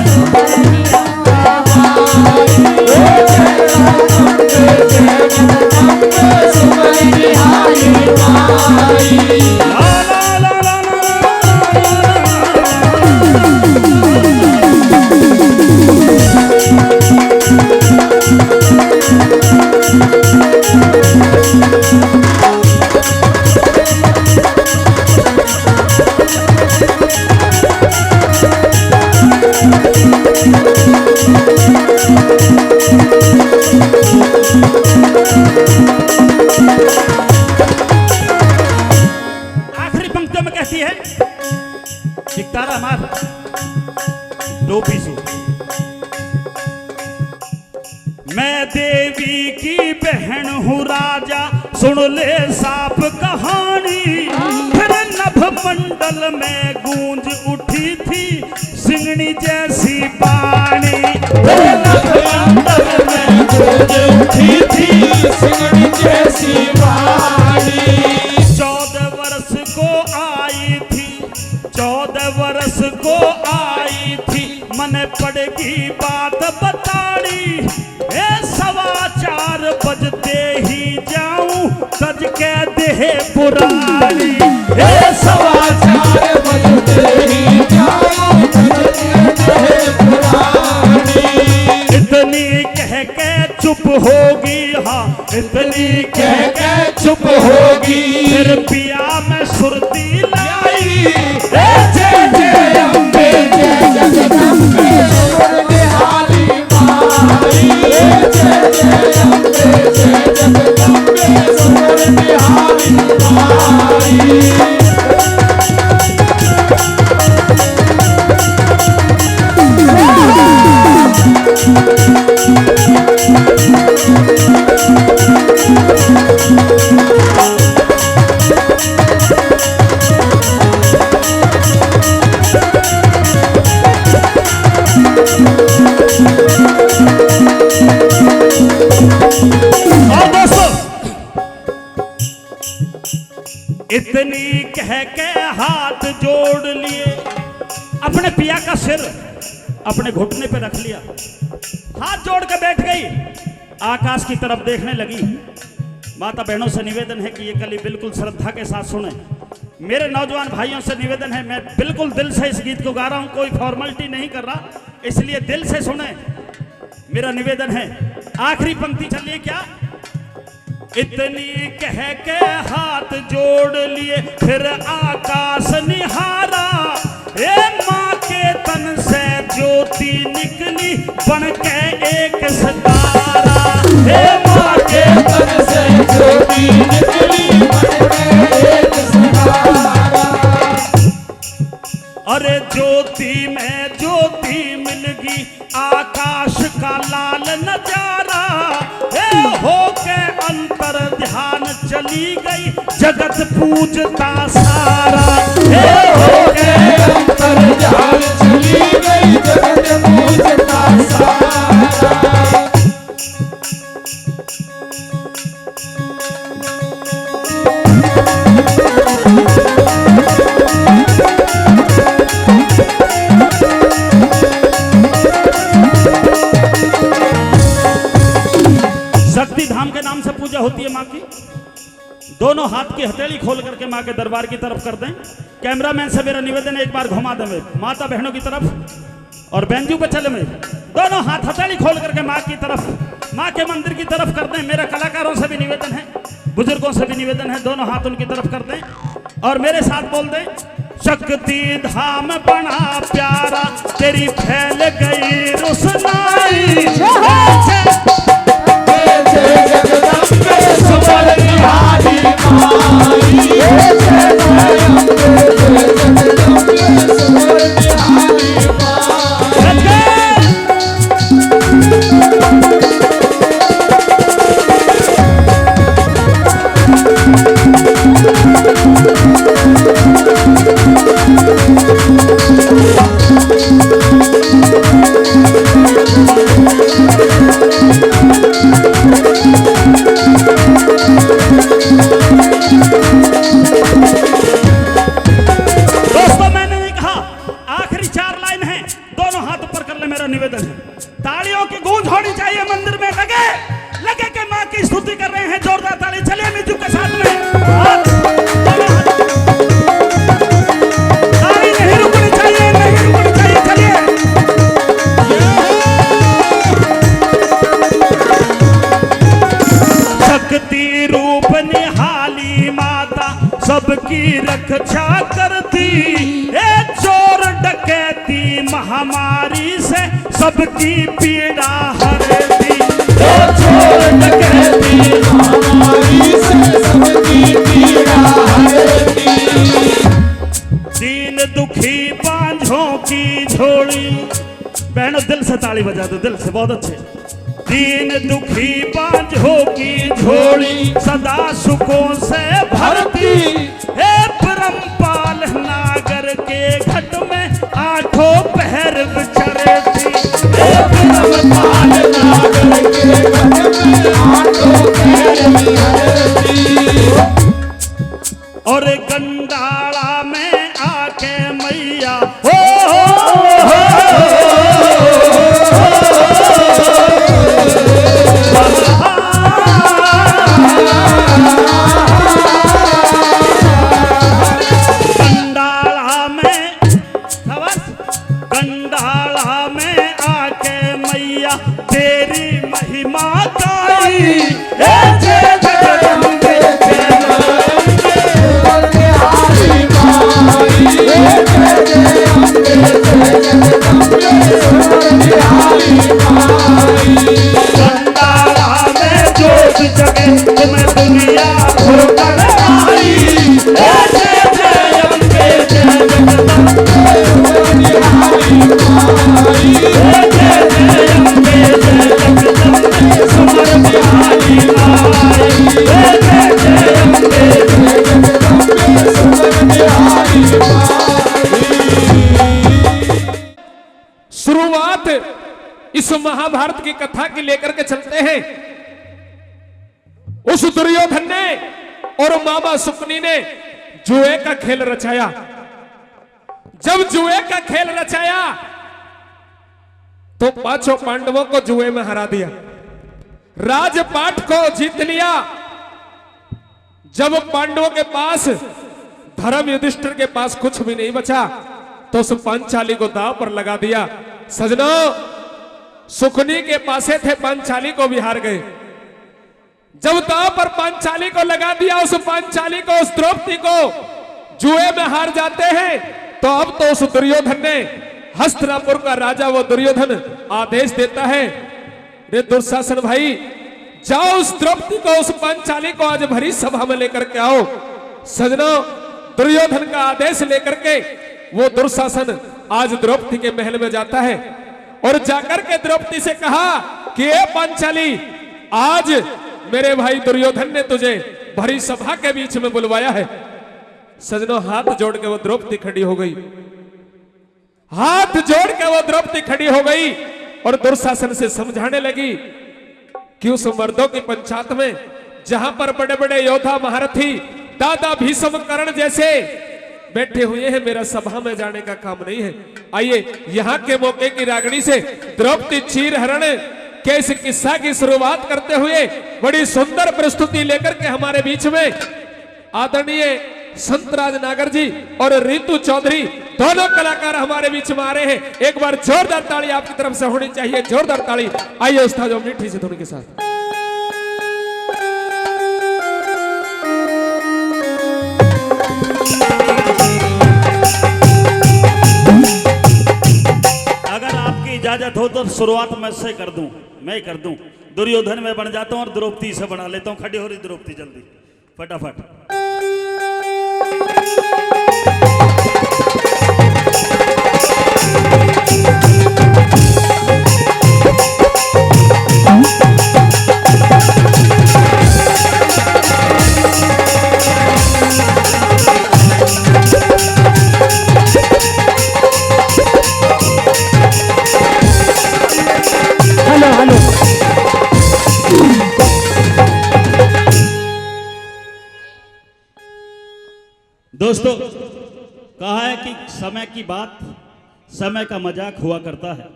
आखिरी पंक्तियों में कहती है चिकतारा मार दो पीसू। मैं देवी की बहन हूँ राजा सुन ले साफ कहानी। फिर नभ मंडल में गूंज उठी थी सिंगनी जैसी बाणी। नभ मंडल में गूंज उठी थी सिंगनी जैसी बाणी। 14 वर्ष को आई थी 14 वर्ष को आई थी मन पड़गी बात बताड़ी। 4:15 बजते ही जाऊं सज के देह पुरानी। 4:15 बजते ही जाऊं सज के देह पुरानी। इतनी कह के चुप होगी हाँ इतनी कह के चुप होगी। फिर पिया में सुरती लाई। जय जय अम्बे जय जगदम्बे सुर निहाली माई। जय अम्बे जय जगदम्बे सुर निहाली माई। और दोस्तों इतनी कह के हाथ जोड़ लिए अपने पिया का सिर अपने घुटने पे रख लिया। हाथ जोड़ के बैठ गई आकाश की तरफ देखने लगी। माता बहनों से निवेदन है कि ये कली बिल्कुल श्रद्धा के साथ सुने। मेरे नौजवान भाइयों से निवेदन है मैं बिल्कुल दिल से इस गीत को गा रहा हूं कोई फॉर्मेलिटी नहीं कर रहा इसलिए दिल से सुने मेरा निवेदन है। आखिरी पंक्ति चलिए क्या। इतनी कह के हाथ जोड़ लिए फिर आकाश निहारा। माँ के तन से ज्योति निकली बन के एक सितारा। माँ के तन से ज्योति निकली बन के एक सितारा। अरे ज्योति में ज्योति मिल गई आकाश का लाल नजारा। हो के अंतर ध्यान चली गई जगत पूजता सारा। हो के अंतर ध्यान चली गई जगत पूजता सारा। शक्ति धाम के नाम से पूजा होती है माँ की। दोनों हाथ की हथेली खोल करके माँ के दरबार की तरफ कर दें। कैमरामैन से मेरा निवेदन है एक बार घुमा दें माता बहनों की तरफ और बेंजू पे चले में दोनों हाथ हथेली खोल करके माँ की तरफ माँ के मंदिर की तरफ कर दें। मेरा कलाकारों से भी निवेदन है बुजुर्गों से भी निवेदन है दोनों हाथ उनकी तरफ कर दें और मेरे साथ बोल दें शक्ति धाम बना प्यारा, तेरी फैल गई रुसनाई। जगदम्बे सुमर निहारी माई, जगदम्बे सुमर निहारी माई। दोस्तों, मैंने नहीं कहा, आखिरी 4 लाइन है, दोनों हाथ ऊपर कर ले, मेरा निवेदन है। तालियों की गूंज होनी चाहिए मंदिर में, लगे लगे के मां की स्तुति कर रहे हैं, जोरदार ताली। चलिए म्यूजिक के साथ में ताली नहीं रुकनी चाहिए, नहीं रुकनी चाहिए। चलिए शक्ति रूप निहाली माता, सबकी रक्षा करती, ए चोर डकैती महामारी से सबकी पीड़ा हरती। चोर डकैती महामारी से सबकी पीड़ा हरती। दीन दुखी बांझों की झोली, बहनों दिल से ताली बजा दो, दिल से, बहुत अच्छे। दीन दुखी बांझों की झोली सदा सुखों से भरती, हे परमपाल नागर के घट में 8 पहर विचरती। हे परमपाल नागर के घट में 8 पहर विचरती। और गंडाला में आके मैया गंडाला में आके मैया तेरी महिमा गाई। जगदम्बे सुमर निहारी माई, जगदम्बे सुमर निहारी माई। गंडाला में जोत जगे तुम्हें दुनिया भोगन आई। जगदम्बे सुमर निहारी माई, जगदम्बे सुमर निहारी माई, जगदम्बे सुमर निहारी माई। शुरुआत इस महाभारत की कथा की लेकर के चलते हैं। उस दुर्योधन ने और मामा सुकनी ने जुए का खेल रचाया। जब जुए का खेल रचाया तो 5 पांडवों को जुए में हरा दिया, राजपाट को जीत लिया। जब पांडवों के पास, धर्म युधिष्ठिर के पास कुछ भी नहीं बचा, तो उस पांचाली को दांव पर लगा दिया। सजनों, सुकनी के पासे थे, पांचाली को भी हार गए। जब दांव पर पांचाली को लगा दिया, उस पांचाली को, उस द्रौपदी को जुए में हार जाते हैं, तो अब तो उस दुर्योधन ने, हस्तिनापुर का राजा वो दुर्योधन आदेश देता है, रे दुर्शासन भाई, जाओ उस द्रौपदी को, उस पांचाली को आज भरी सभा में लेकर के आओ। सजनों, दुर्योधन का आदेश लेकर के वो दुर्शासन आज द्रौपदी के महल में जाता है और जाकर के द्रौपदी से कहा कि ए पांचाली, आज मेरे भाई दुर्योधन ने तुझे भरी सभा के बीच में बुलवाया है। सजनों, हाथ जोड़ के वो द्रौपदी खड़ी हो गई, हाथ जोड़ के वो द्रौपदी खड़ी हो गई और दुर्शासन से समझाने लगी कि उस मर्दों की पंचायत में, जहां पर बड़े बड़े योद्धा महारथी दादा भीष्म कर्ण जैसे बैठे हुए हैं, मेरा सभा में जाने का काम नहीं है। आइए यहाँ के मौके की रागणी से द्रौपदी चीरहरण के इस किस्सा की शुरुआत करते हुए बड़ी सुंदर प्रस्तुति लेकर के हमारे बीच में आदरणीय संतराज नागर जी और रितु चौधरी दोनों कलाकार हमारे बीच में आ रहे हैं। एक बार जोरदार ताली आपकी तरफ से होनी चाहिए, जोरदार ताली। आइए उस्ताद मीठी से धुन के साथ। इजाजत हो तो शुरुआत मैं से कर दूं, मैं कर दूं। दुर्योधन में बन जाता हूं और द्रौपदी से बना लेता हूं। खड़ी हो रही द्रौपदी जल्दी फटाफट। Hello hello. दोस्तों, कहा है कि समय की बात, समय का मजाक हुआ करता है।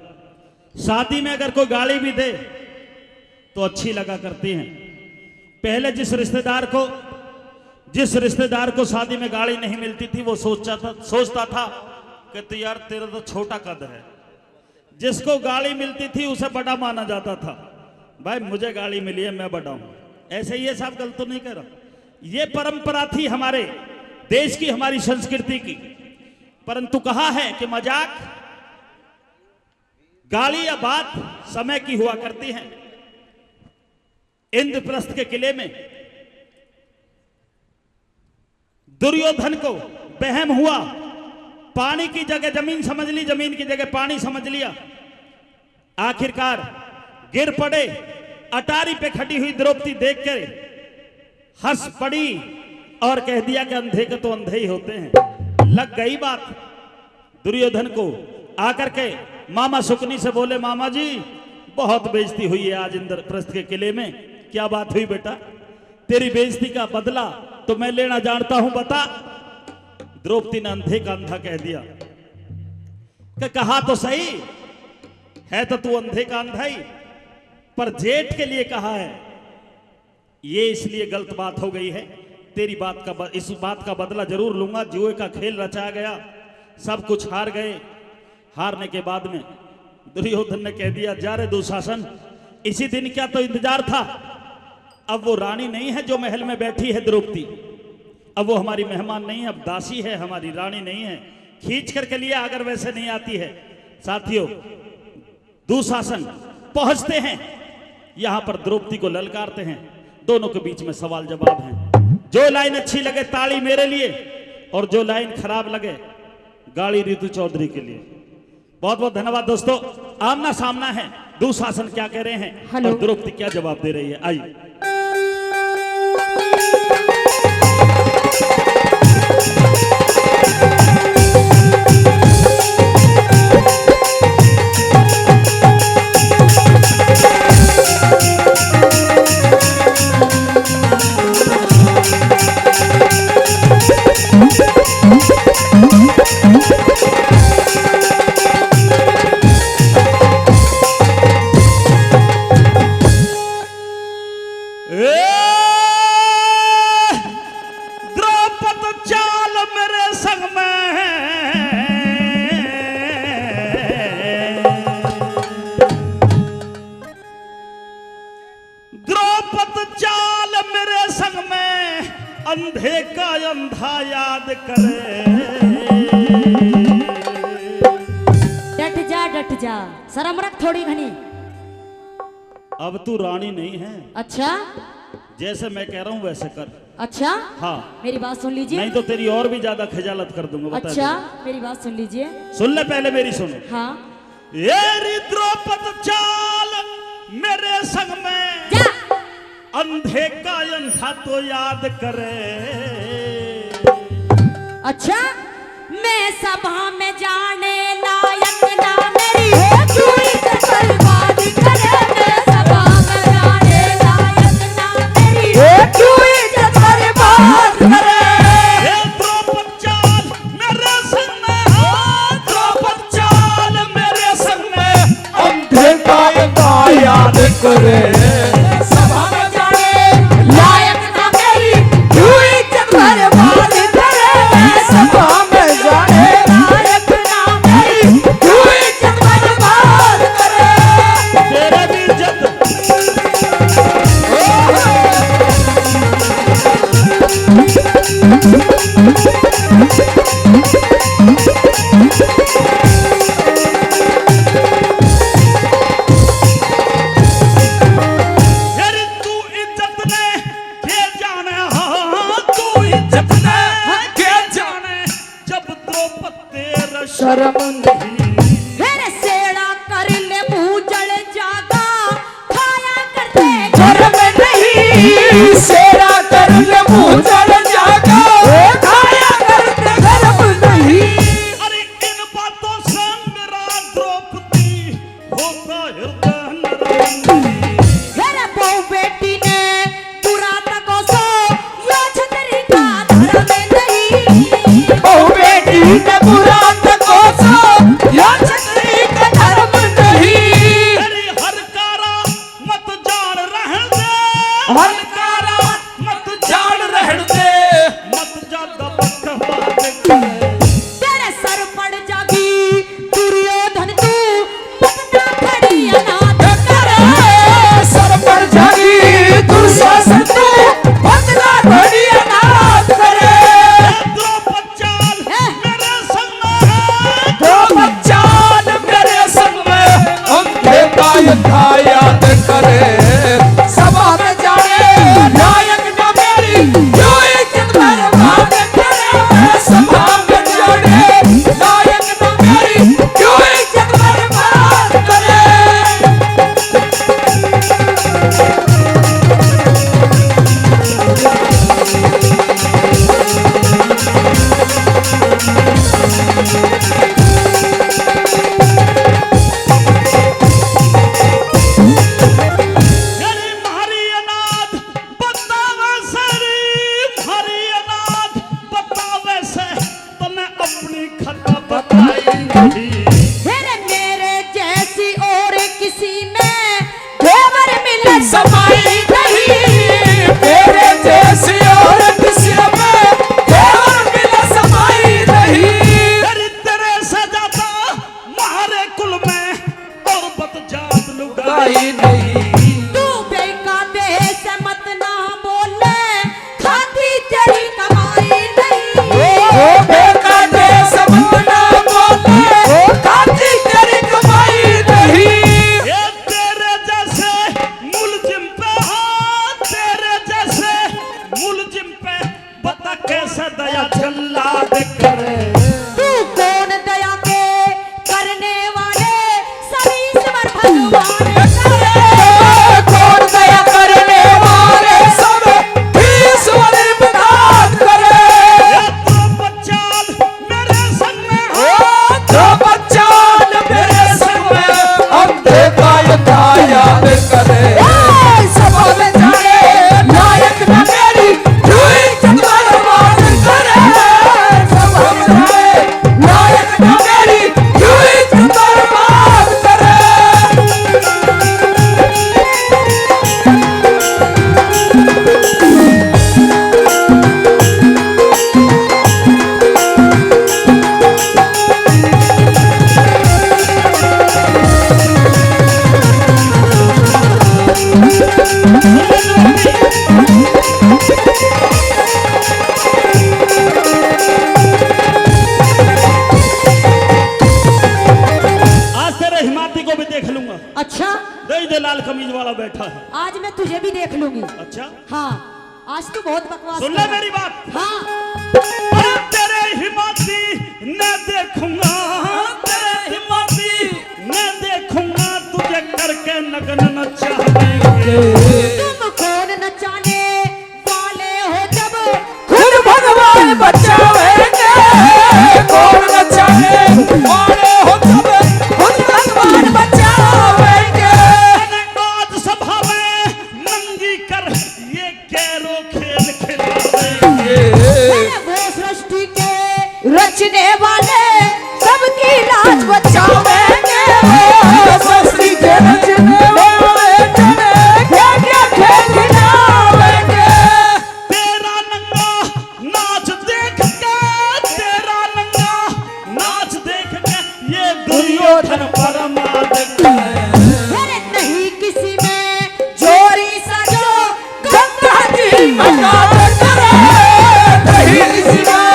शादी में अगर कोई गाली भी दे तो अच्छी लगा करती हैं। पहले जिस रिश्तेदार को शादी में गाली नहीं मिलती थी वो सोचता था कि तो यार तेरा तो छोटा कद है। जिसको गाली मिलती थी उसे बड़ा माना जाता था। भाई मुझे गाली मिली है, मैं बड़ा हूं। ऐसे ये सब गलत तो नहीं कर रहा। ये परंपरा थी हमारे देश की, हमारी संस्कृति की। परंतु कहा है कि मजाक, गाली या बात समय की हुआ करती है। इंद्रप्रस्थ के किले में दुर्योधन को वहम हुआ, पानी की जगह जमीन समझ ली, जमीन की जगह पानी समझ लिया। आखिरकार गिर पड़े। अटारी पे खड़ी हुई द्रौपदी देखकर हंस पड़ी और कह दिया कि अंधे के तो अंधे ही होते हैं। लग गई बात दुर्योधन को। आकर के मामा सुकनी से बोले, मामा जी बहुत बेइज्जती हुई है आज इंद्रप्रस्थ के किले में। क्या बात हुई बेटा? तेरी बेइज्जती का बदला तो मैं लेना जानता हूं, बता। द्रौपदी ने अंधे का अंधा कह दिया कि कहा तो सही है तो तू अंधे का अंधा ही, पर जेठ के लिए कहा है। ये इसलिए गलत बात हो गई है। तेरी इस बात का बदला जरूर लूंगा। जुए का खेल रचा गया, सब कुछ हार गए। हारने के बाद में दुर्योधन ने कह दिया, जा रे दुशासन, इसी दिन क्या तो इंतजार था। अब वो रानी नहीं है जो महल में बैठी है द्रौपदी, अब वो हमारी मेहमान नहीं है, अब दासी है, हमारी रानी नहीं है। खींच करके लिया अगर वैसे नहीं आती है। साथियों, दुशासन पहुंचते हैं यहां पर, द्रौपदी को ललकारते हैं। दोनों के बीच में सवाल जवाब है। जो लाइन अच्छी लगे ताली मेरे लिए, और जो लाइन खराब लगे गाली ऋतु चौधरी के लिए। बहुत बहुत धन्यवाद दोस्तों। आमना सामना है, दुशासन क्या कह रहे हैं और द्रौपदी क्या जवाब दे रही है। आइए। अंधे का अंधा याद करे। डट जा, शर्म रख थोड़ी घनी। अब तू रानी नहीं है। अच्छा, जैसे मैं कह रहा हूँ वैसे कर। अच्छा हाँ, मेरी बात सुन लीजिए, नहीं तो तेरी और भी ज्यादा खजालत कर दूंगा। बता अच्छा मेरी बात सुन लीजिए। सुन ले, पहले मेरी सुनो। हाँ। ये द्रौपद चाल मेरे संग में जा। अंधे का अंधा तो याद करे। अच्छा, मैं सभा में जाने लायक ना मेरी है, तू इसे बर्बाद करे। मैं सभा में जाने लायक ना मेरी है, तू इसे बर्बाद करे। ये द्रौपद चाल मेरे संग में, द्रौपद चाल मेरे संग में अंधे का अंधा याद करे। शेरा कर ले मुंह चढ़ जागा खाया करते धर्म नहीं। अरे इन बातों से मेरा द्रौपदी होता हृदय नरम। मेरे बहु बेटी ने पूरा तको सो यो छतरी का धर्म नहीं। बहु बेटी ने बुरा तको सो या छतरी का धर्म नहीं। अरे हरकारा मत जान रहन दे, हलकारा मत जान रहन दे, मत ज्यादा बकवास कर। तेरे सर पड़ जागी दुर्योधन तू पतना खड़ी अनाथ करे। सर पर जागी दुर्शासन तू बदला घड़ी अनाथ करे। द्रौपदी मेरे संग है, दो बच्चान मेरे संग में अंधे का युद्ध याद करे। सभा में जाने नायक न मेरी क्यों इज्जत बर्बाद करे। सभा में जाने नायक न मेरी क्यों इज्जत बर्बाद करे। मेरी मारी अनाथ बतावे सरी, मारी अनाथ बतावे से तने अपनी खता बताई नहीं। मेरे जैसी और किसी में देवर मिले समाई नहीं। मेरे जैसी और किसी में देवर मिला समाई नहीं। तेरी तेरे से जाता मारे कुल में और बत जात लुगाई। गाई नहीं। तू बेका देश मत ना बोले खाती तेरी कमाई नहीं। ओ बेका देश मत ना बोले खाती तेरी कमाई नहीं। ये तेरे जैसे मुलजिम पे, हाँ तेरे जैसे मुलजिम पे बता कैसे दया जल्लाद करे। तू कौन दया के करने वाले सभी सिमर भगवान करे। कौन दया करने वाले सब ईश्वर विधान करे। ये तो बच्चाल मेरे संग में है, ओ जो बच्चान मेरे संग में अंधे का युद्ध याद करे। सभा में जाने नायक न मेरी क्यों इज्जत बर्बाद करे। सभा में जाने नायक न मेरी क्यों इज्जत बर्बाद करे। आज तेरे हिमाती को भी देख लूंगा। अच्छा दे लाल कमीज वाला बैठा है। आज मैं तुझे भी देख लूंगी। अच्छा हाँ आज तू बहुत बकवास सुन कर ले रहा है। मेरी बात। हाँ अरे तेरे हिमाती न देखूंगा, तेरे हिमाती न देखूंगा तुझे करके नगन नचाएंगे। तुम कौन नचाने वाले हो जब खुद भगवान बचावेंगे। कौन बचावे वाले हो तब खुद भगवान बचावेंगे। मैंने आज सभा में नंगी कर ये कैरो खेल खिलाएंगे। मैंने वो सृष्टि के रचने वाले सबकी लाज बचावेंगे। सृष्टि के रचने वाले क्या क्या खेल खिलावेंगे। तेरा नंगा नाच देख के, तेरा नंगा नाच देख के ये दुर्योधन परमाद अरे नहीं किसी में जोरी सजो गंगा जी मकान करे। नहीं किसी में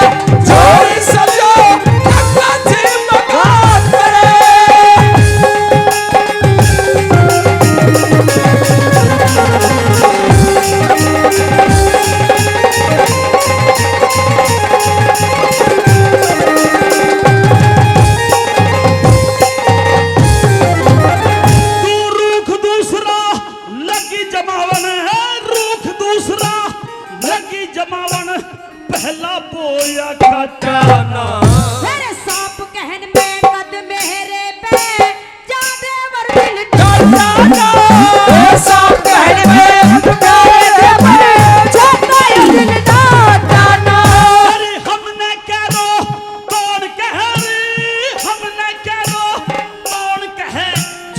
जोड़ी सजो गंगा जी मकान करे।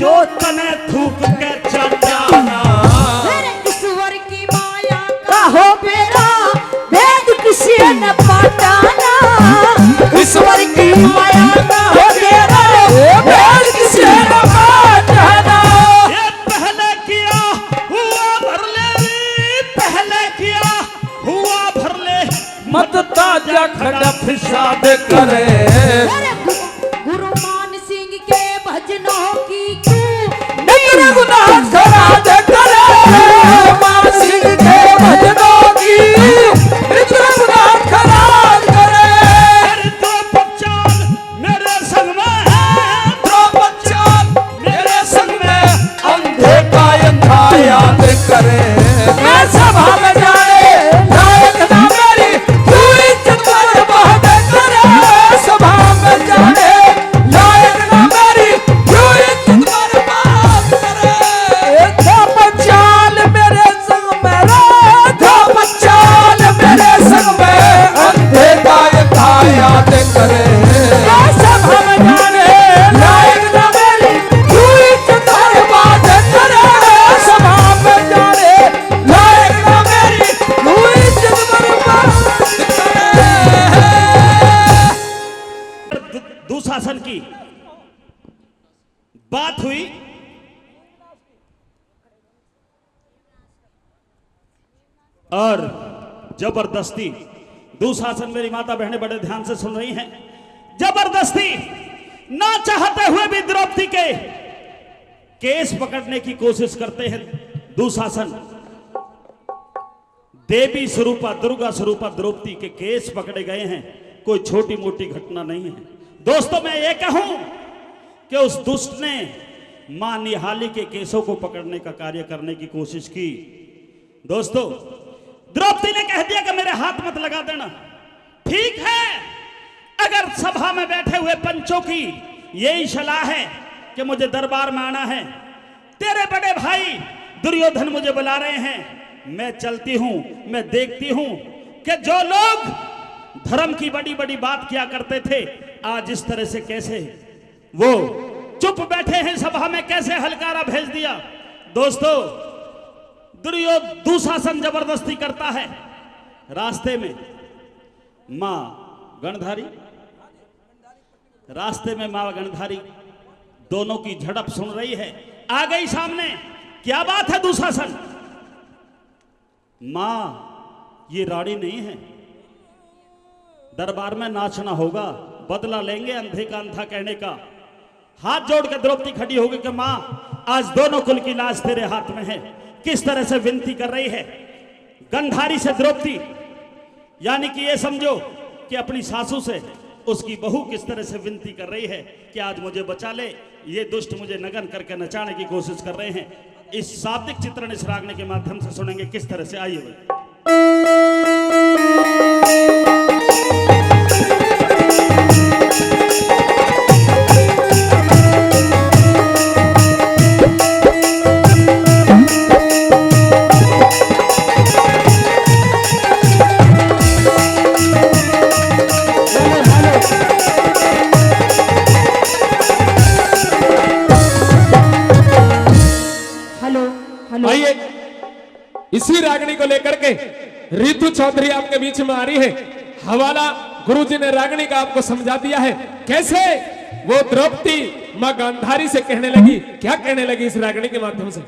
जो तने थूक के चटाना। ईश्वर की माया का हो बेरा भेद किसी न पाटाना। ईश्वर की माया का हो बेरा भेद किसी न पाटाना। ये पहले किया हुआ भर ले, पहले किया हुआ भर ले, मत ताजा खड़ा फिसाद करे। गुरु मान सिंह के भजनों की क्यों निकल गुनाह खराद करे। मान सिंह के भजनों की निकल गुनाह खराद करे। अरे दो बच्चाल मेरे संग में है, दो बच्चा मेरे संग में अंधे का अंधा याद करे। मैं सभा में जाए लायक ना मेरी पूरी चतुर बात करे। सभा में जाए लायक ना मेरी पूरी चतुर बात करे। दो बच्चाल मेरे संग में दो बच्चाल मेरे संग में अंधे का अंधा याद करे। मैं सभा में जाने लायक ना मेरी पूरी चतुर बात करे। सभा में जाने लायक ना मेरी पूरी चतुर बात करे। दुशासन की बात हुई। और जबरदस्ती दुशासन, मेरी माता बहनें बड़े ध्यान से सुन रही हैं, जबरदस्ती ना चाहते हुए भी द्रौपदी के केस पकड़ने की कोशिश करते हैं दुशासन। देवी स्वरूपा, दुर्गा स्वरूपा द्रौपदी के केस पकड़े गए हैं। कोई छोटी मोटी घटना नहीं है दोस्तों। मैं ये कहूं कि उस दुष्ट ने मां निहाली के केसों को पकड़ने का कार्य करने की कोशिश की। दोस्तों, द्रौपदी ने कह दिया कि मेरे हाथ मत लगा देना। ठीक है, अगर सभा में बैठे हुए पंचों की यही सलाह है कि मुझे दरबार में आना है, तेरे बड़े भाई दुर्योधन मुझे बुला रहे हैं, मैं चलती हूं, मैं देखती हूं कि जो लोग धर्म की बड़ी बड़ी बात किया करते थे, आज इस तरह से कैसे वो चुप बैठे हैं सभा में, कैसे हलकारा भेज दिया। दोस्तों, दुशासन जबरदस्ती करता है। रास्ते में मां गणधारी, रास्ते में मां गणधारी दोनों की झड़प सुन रही है। आ गई सामने, क्या बात है दुशासन? मां, ये रानी नहीं है, दरबार में नाचना होगा, बदला लेंगे अंधे का अंधा कहने का। हाथ जोड़ के द्रौपदी खड़ी होगी कि मां, आज दोनों कुल की लाज तेरे हाथ में है। किस तरह से विनती कर रही है गंधारी से द्रौपदी, यानी कि ये समझो कि अपनी सासू से उसकी बहू किस तरह से विनती कर रही है कि आज मुझे बचा ले, ये दुष्ट मुझे नगन करके नचाने की कोशिश कर रहे हैं। इस शाब्दिक चित्रण इस रागने के माध्यम से सुनेंगे किस तरह से। आइए भाई। आइए, इसी रागनी को लेकर के रितु चौधरी आपके बीच में आ रही है। हवाला गुरुजी ने रागनी का आपको समझा दिया है, कैसे वो द्रौपदी मां गांधारी से कहने लगी। क्या कहने लगी इस रागनी के माध्यम से?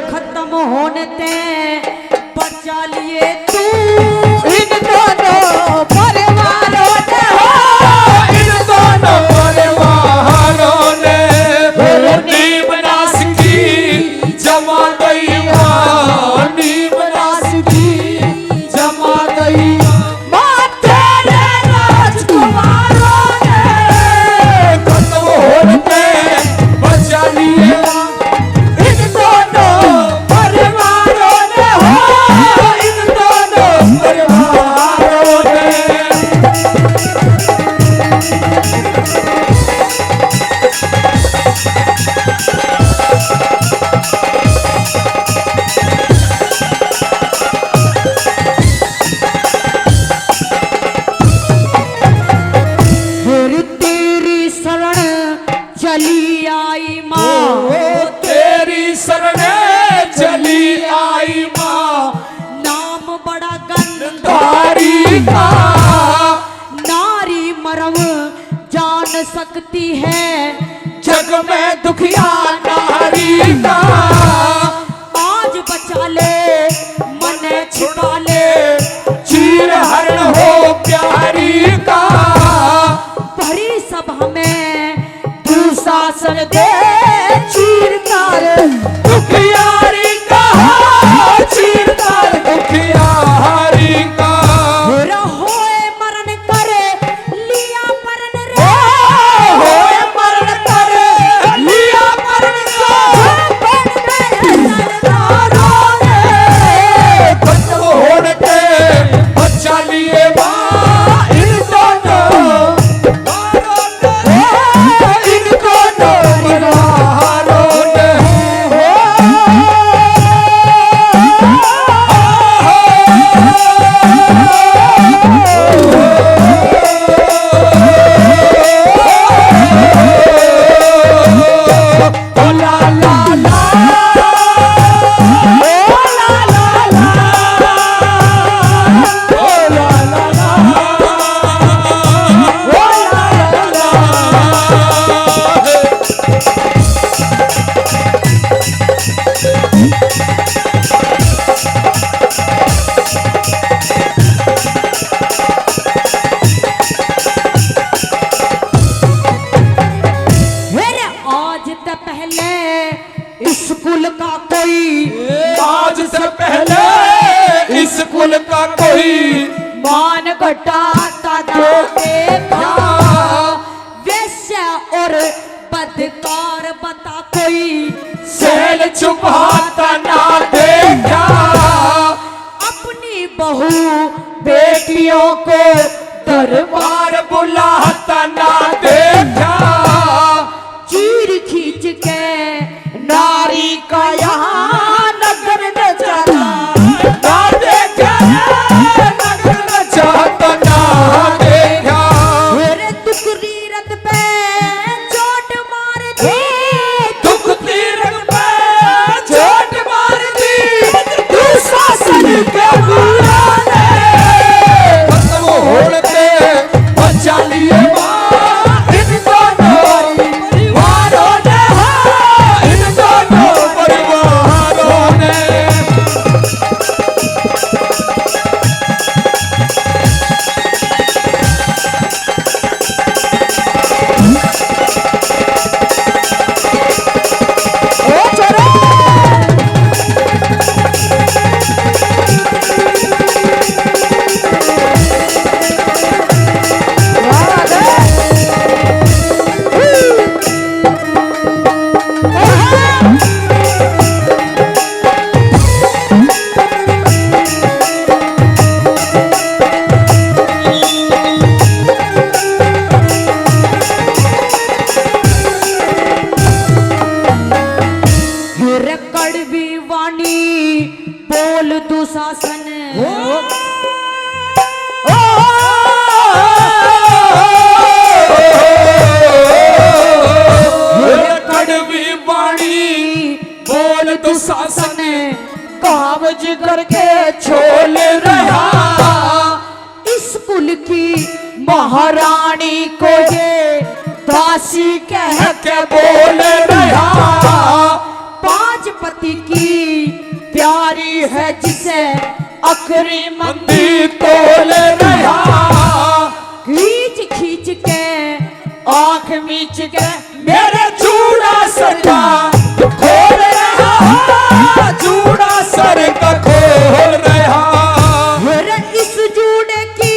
खत्म होने ते बचा लिए तू इन दोनों परिवारों ने, इन दोनों परिवारों ने नीम नास की जमा दईवानी। है जग में दुखिया नारी का, आज बचा ले मन छुड़ा ले, चीर हरण हो प्यारी का, भरी सभा में तू शासन दे चीर कर, दुखियारी का, चीर कर दुखियारी का, होए मरण करे लिया परण रे, होए मरण कर लिया परण बच्चा लिए इन दोनों, इन दोनों परिवारों ने स्कूल का कोई, आज से पहले स्कूल का कोई मान घटाता ना देखा, वैश्य और बदकार बता कोई, सेल छुपाता ना देखा, अपनी बहू बेटियों को दरबार बार बुलाता ना देखा, चीर खींच के नारी का यहाँ नगर न चला, ना देखा नगर न चाहता ना देखा, मेरे दुखरी रथ पे चोट मार दी, दुख तीरथ पे चोट मार दी, दुशासन के बुलाने खत्म होने बचा लिए इन दोनों परिवारों ने, इन दोनों परिवारों ने। मेरे कड़वी वाणी बोल दुशासन, कड़वी वाणी बोल दुशासन कागज करके छोल रहा, स्कूल की महारानी को ये दासी कह के बोल रहा, पांच पति की प्यारी है जिसे आखिरी मंदी तोल रहा, खींच खींच के आंख मीच के मेरे चूड़ा सर का खोल रहा, चूड़ा सर का खोल रहा, मेरे इस जूड़े की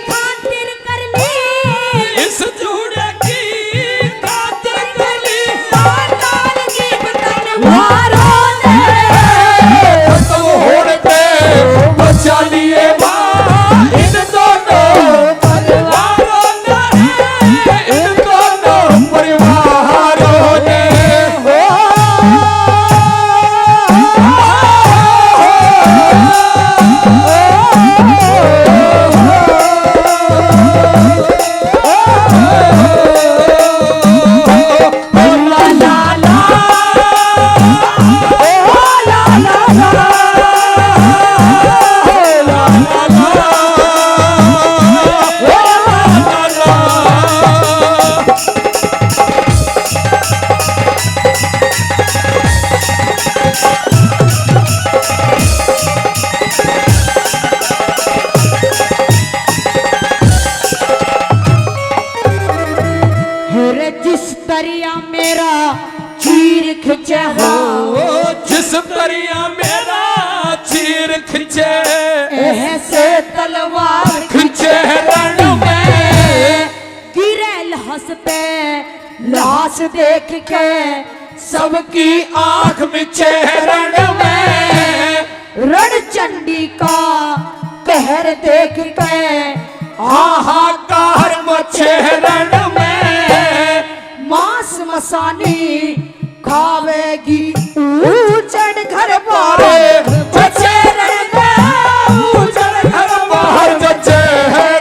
खातिर कर ली, इस जूड़े की खातिर गली लाल की बतन मारो ने, खत्म होने पे बचा लिए इन दोनों परिवारों ने, इन दोनों परिवारों ने। हास देख के सबकी आंख में चेहरण में रणचंडी का कहर देख के हाहाकार मचे रण में मांस मसानी खावेगी ऊचड़ घर बाहर बचे रण में ऊचड़ घर बाहर बचे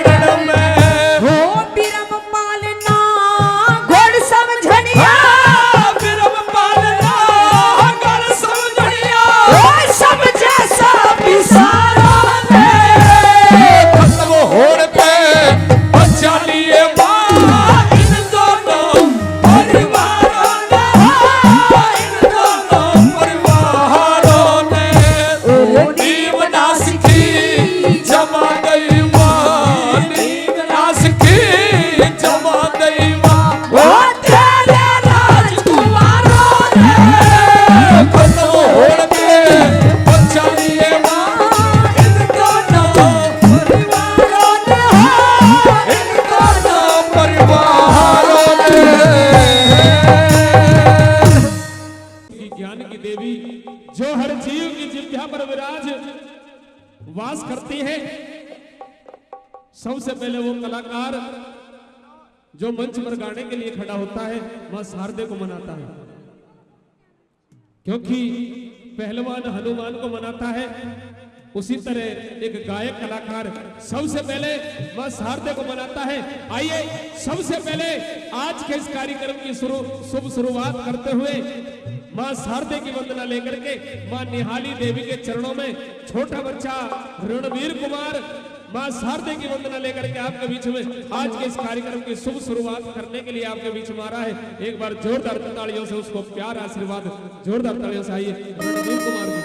रण में हो बिरम पालना घोड़ समझनिया बिरम पालना घर समझनिया सब जैसा विसारा खत्म होने पे बचा लिए मां इन दोनों परिवारों ने इन दोनों परिवारों ने नीम नास की जमा गई मां नीम नास की जमा गई मां वो तेरे राजकुमारों ने खत्म होने पे बचा लिए मां इन दोनों परिवारों ने इन दोनों परिवारों ने ज्ञान की देवी जो हर जीव की जिह्वा पर विराज वास करती है। सबसे पहले वो कलाकार जो मंच पर गाने के लिए खड़ा होता है मां शारदे को मनाता है, क्योंकि पहलवान हनुमान को मनाता है, उसी तरह एक गायक कलाकार सबसे पहले मां शारदे को मनाता है। आइए सबसे पहले आज के इस कार्यक्रम की शुभ शुरुआत करते हुए मां शारदे की वंदना लेकर के मां निहाली देवी के चरणों में छोटा बच्चा रणवीर कुमार मां शारदे की वंदना लेकर के आपके बीच में आज के इस कार्यक्रम की शुभ शुरुआत करने के लिए आपके बीच में आ रहा है। एक बार जोरदार तालियों से उसको प्यार आशीर्वाद जोरदार तालियों से आइए रणवीर कुमार जी।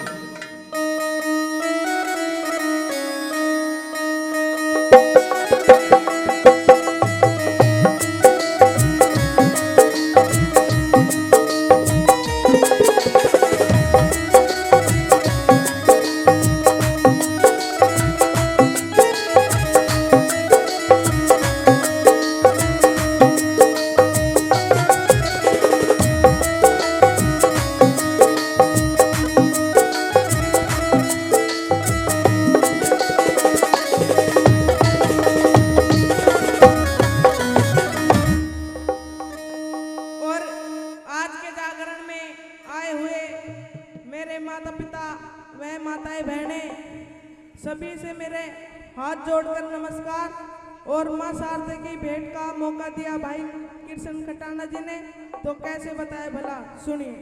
सभी से मेरे हाथ जोड़कर नमस्कार। और मां शारदे की भेंट का मौका दिया भाई कृष्ण खटाना जी ने, तो कैसे बताए भला, सुनिए।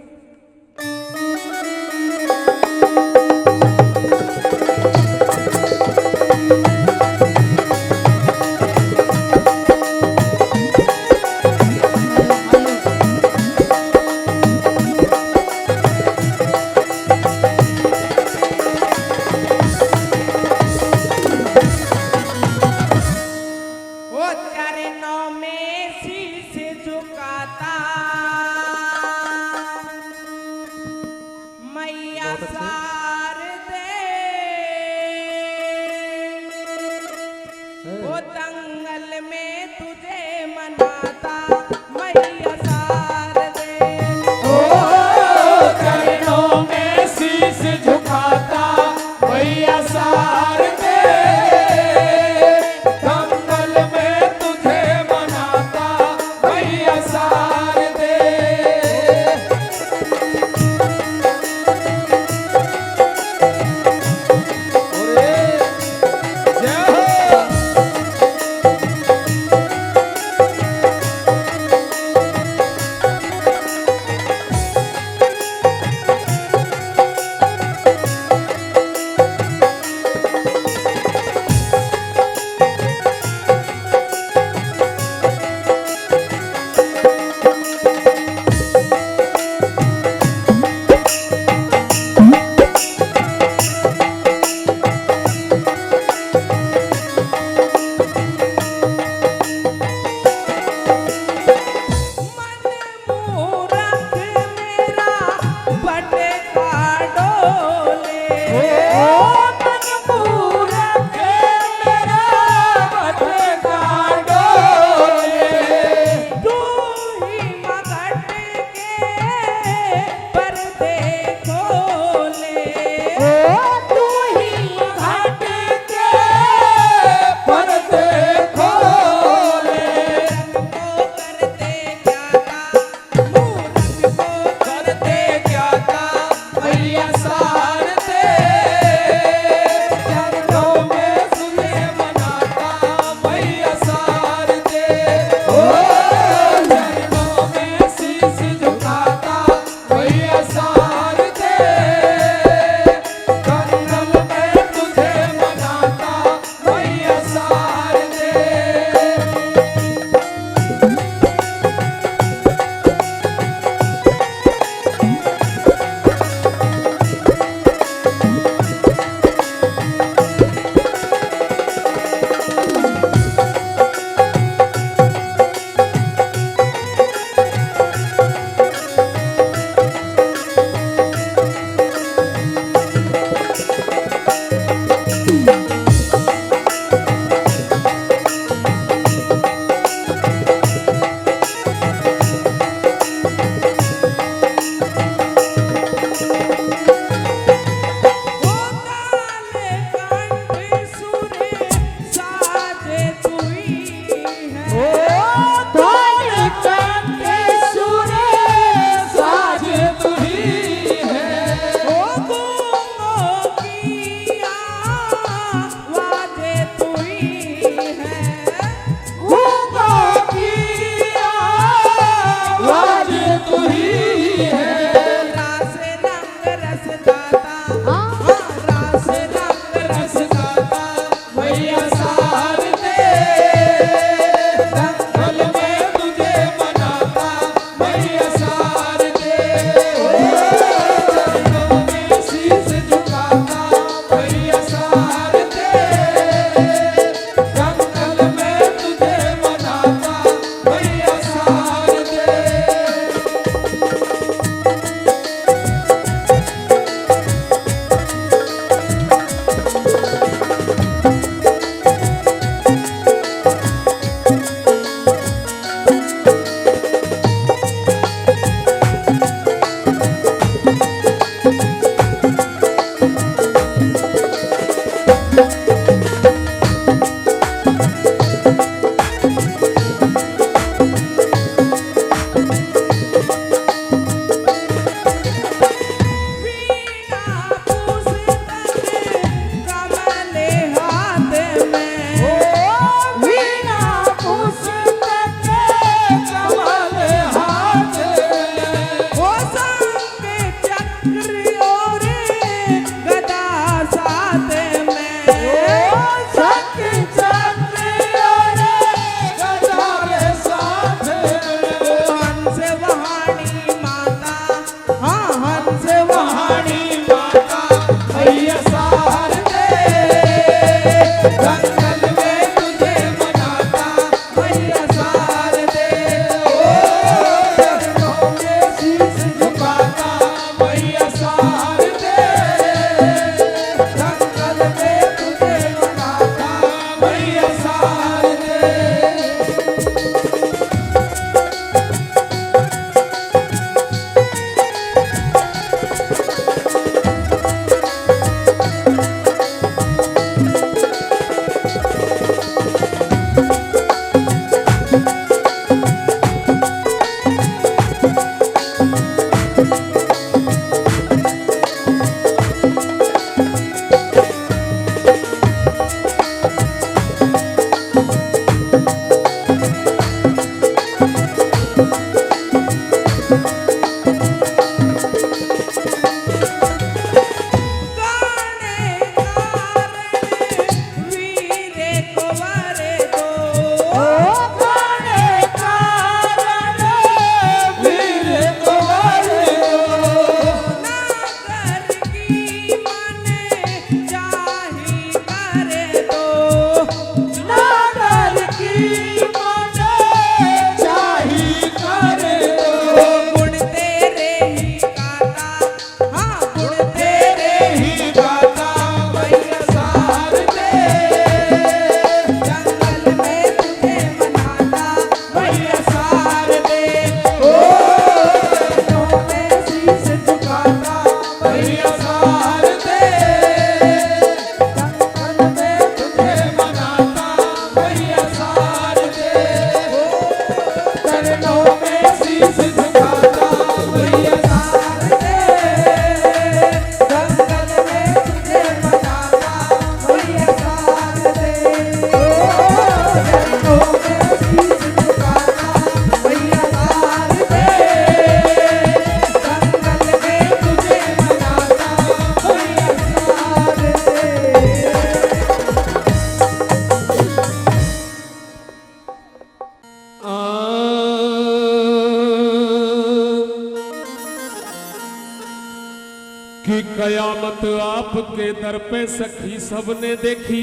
आपके दर पे सखी सबने देखी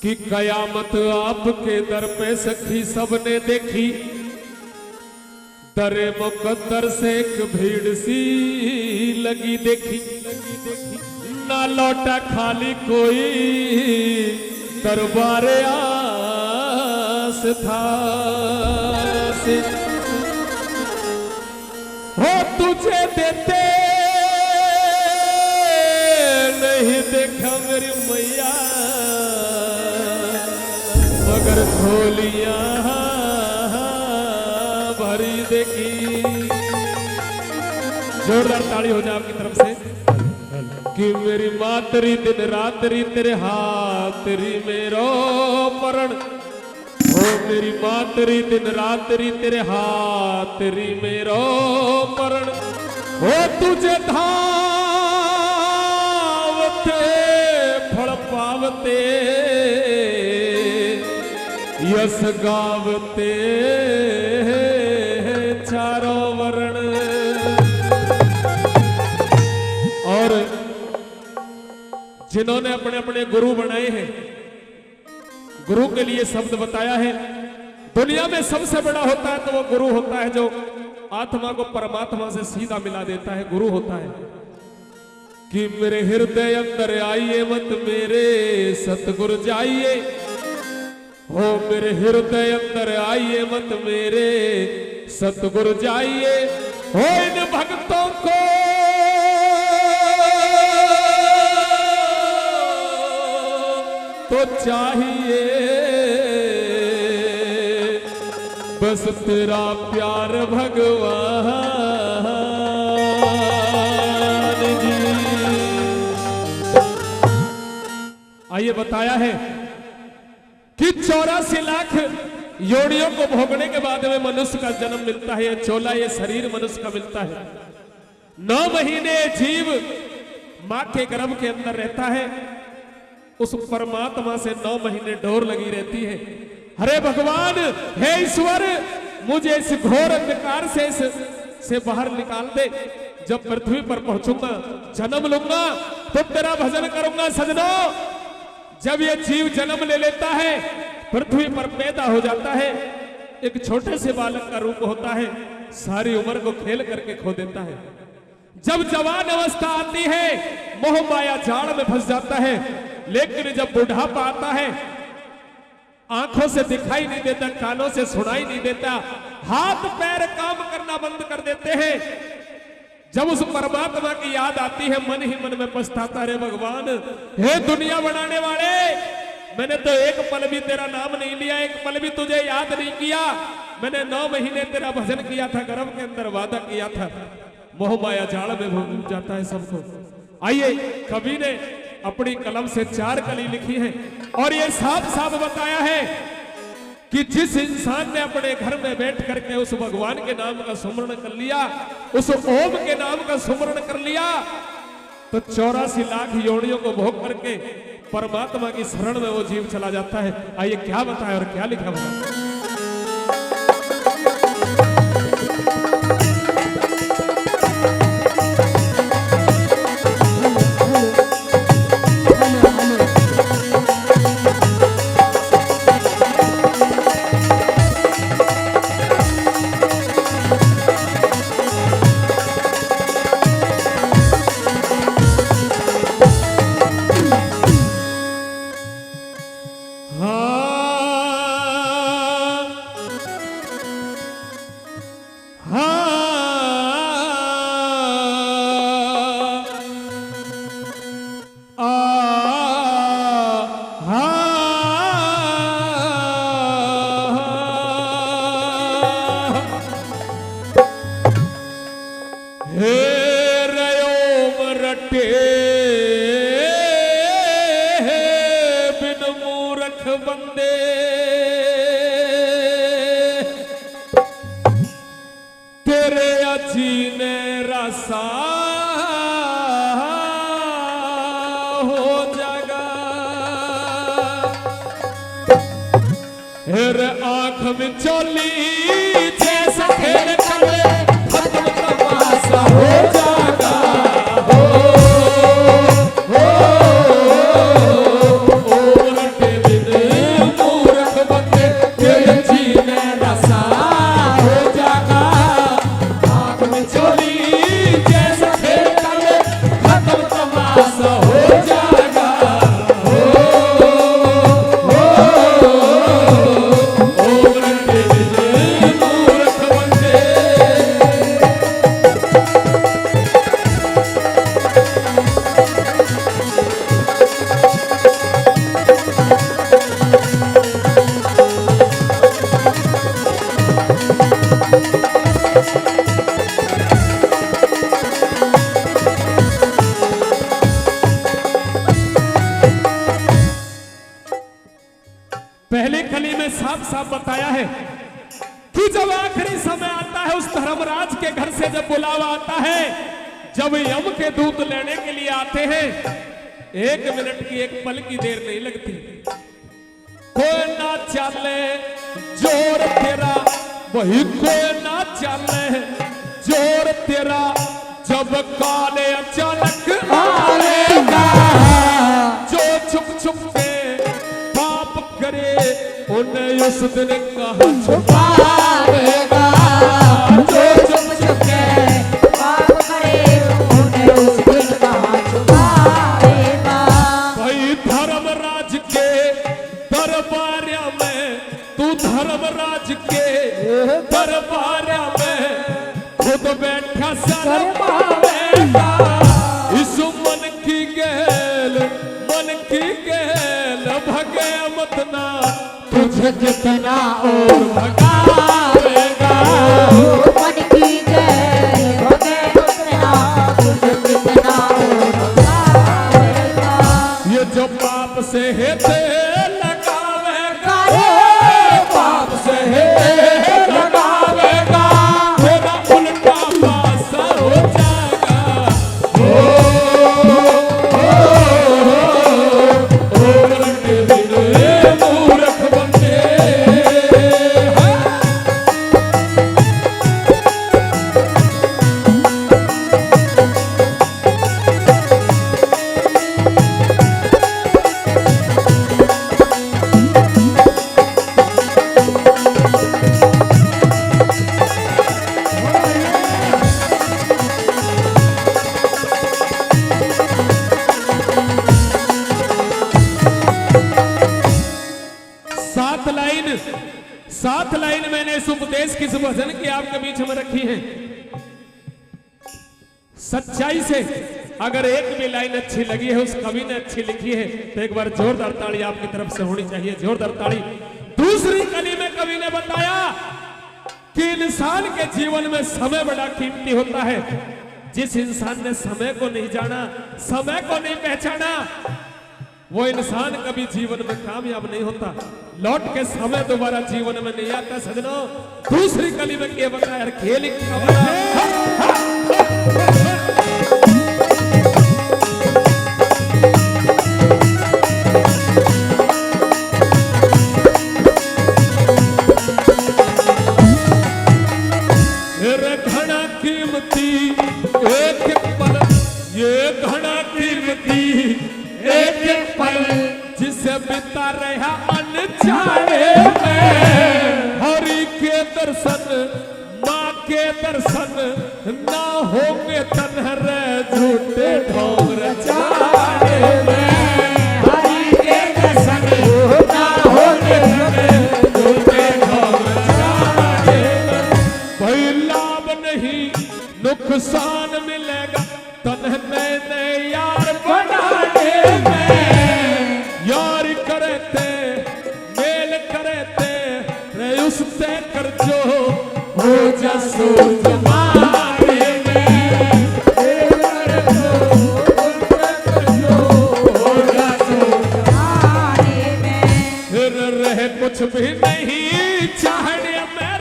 कि कयामत आपके दर पे सखी सबने देखी। दरे मुकद्दर से एक भीड़ सी लगी देखी, ना लौटा खाली कोई दरबार आस था से। हो तुझे देते नहीं देखा मेरी मैया, मगर झोलियां भरी देखी। जोरदार ताली हो जाए आपकी तरफ से कि मेरी मातरी दिन रात्रि तेरे हाथरी मेरो परण। ओ मेरी मातरी दिन रात्रि तेरे हाथरी मेरो परण। ओ तुझे धावते फल पावते यस गावते चारों वर्ण। और जिन्होंने अपने अपने गुरु बनाए हैं, गुरु के लिए शब्द बताया है। दुनिया में सबसे बड़ा होता है तो वो गुरु होता है जो आत्मा को परमात्मा से सीधा मिला देता है, गुरु होता है। कि मेरे हृदय अंदर आइए मत मेरे सतगुरु जाइए, हो मेरे हृदय अंदर आइए मत मेरे सतगुरु जाइए। हो इन भक्तों को तो चाहिए बस तेरा प्यार भगवान जी। आइए बताया है कि 84 लाख योनियों को भोगने के बाद में मनुष्य का जन्म मिलता है। ये चोला, ये शरीर मनुष्य का मिलता है। 9 महीने जीव मां के गर्भ के अंदर रहता है। उस परमात्मा से 9 महीने डोर लगी रहती है। हरे भगवान, हे ईश्वर, मुझे इस घोर अंधकार से बाहर निकाल दे। जब पृथ्वी पर पहुंचूंगा, जन्म लूंगा तो तेरा भजन करूंगा। सजनों, जब ये जीव जन्म ले लेता है, पृथ्वी पर पैदा हो जाता है, एक छोटे से बालक का रूप होता है, सारी उम्र को खेल करके खो देता है। जब जवान अवस्था आती है, मोह माया जाल में फंस जाता है। लेकिन जब बुढ़ापा आता है, आंखों से दिखाई नहीं देता, कानों से सुनाई नहीं देता, हाथ पैर काम करना बंद कर देते हैं। जब उस परमात्मा की याद आती है, मन ही मन में पछताता, रे भगवान, हे दुनिया बनाने वाले, मैंने तो एक पल भी तेरा नाम नहीं लिया, एक पल भी तुझे याद नहीं किया। मैंने 9 महीने तेरा भजन किया था, गर्भ के अंदर वादा किया था। मोह माया जाल में भूल जाता है सबको। आइए, कवि ने अपनी कलम से 4 कली लिखी है और ये साफ साफ बताया है कि जिस इंसान ने अपने घर में बैठ करके उस भगवान के नाम का सुमरण कर लिया, उस ओम के नाम का सुमरण कर लिया, तो 84 लाख योनियों को भोग करके परमात्मा की शरण में वो जीव चला जाता है। आइए क्या बताया और क्या लिखा हुआ। बंदे तेरे अजीने रसा हो जागा। हेर आंख में चोली जैसा खेल करे खत्म तमाशा हो जागा। हो पहली कली में साफ साफ बताया है कि जब आखिरी समय आता है उस धर्मराज के घर से जब बुलावा आता है, जब यम के दूत लेने के लिए आते हैं, 1 मिनट की 1 पल की देर नहीं लगती। कोई ना चले जोर तेरा, वही कोई ना चले जोर तेरा, जब काले अचानक आएगा। जो छुप छुप के पाप करे उन्हें उस दिन कहाँ छुपाएगा। जो चुप चुप के पाप करे उन्हें उस दिन कहाँ छुपाएगा। भाई धर्मराज के दरबार में, तू धर्मराज के दरबार में खुद बैठा शर्माएगा। इस मन की गैल भगे मत ना, तुझे कितना और भगाएगा। मन की गैल भगे मत ना, तुझे कितना और भगाएगा। ये जो पाप से है लगावेगा, पाप से है लगावेगा, तेरा उल्टा पासा हो जाएगा। मूर्ख बंदे सात लाइन मैंने इस उपदेश की, इस भजन की आपके बीच में रखी है। सच्चाई से अगर एक भी लाइन अच्छी लगी है, उस कवि ने अच्छी लिखी है, तो एक बार जोरदार ताली आपकी तरफ से होनी चाहिए, जोरदार ताली। दूसरी कली में कवि ने बताया कि इंसान के जीवन में समय बड़ा कीमती होता है। जिस इंसान ने समय को नहीं जाना, समय को नहीं पहचाना, वो इंसान कभी जीवन में कामयाब नहीं होता। लौट के समय दोबारा जीवन में नहीं आता। सजनों, दूसरी कली में क्या बताया, खेल घना कीमती एक पल, ये घना कीमती एक पल, जिसे बिता रहा अनजाने में। हरि के दर्शन, माँ के दर्शन, ना होंगे तन्हरे झूठे ढोंग रचाने में। हरि के दर्शन ना होंगे तन्हरे झूठे ढोंग रचाने में। भाई लाभ नहीं नुकसान मिलेगा तन्हरे ने यार बनाने में। यार करते मेल करते रे उससे कर जो हो जा सूझ मारे में। फिर रहे कुछ भी नहीं चाहने में,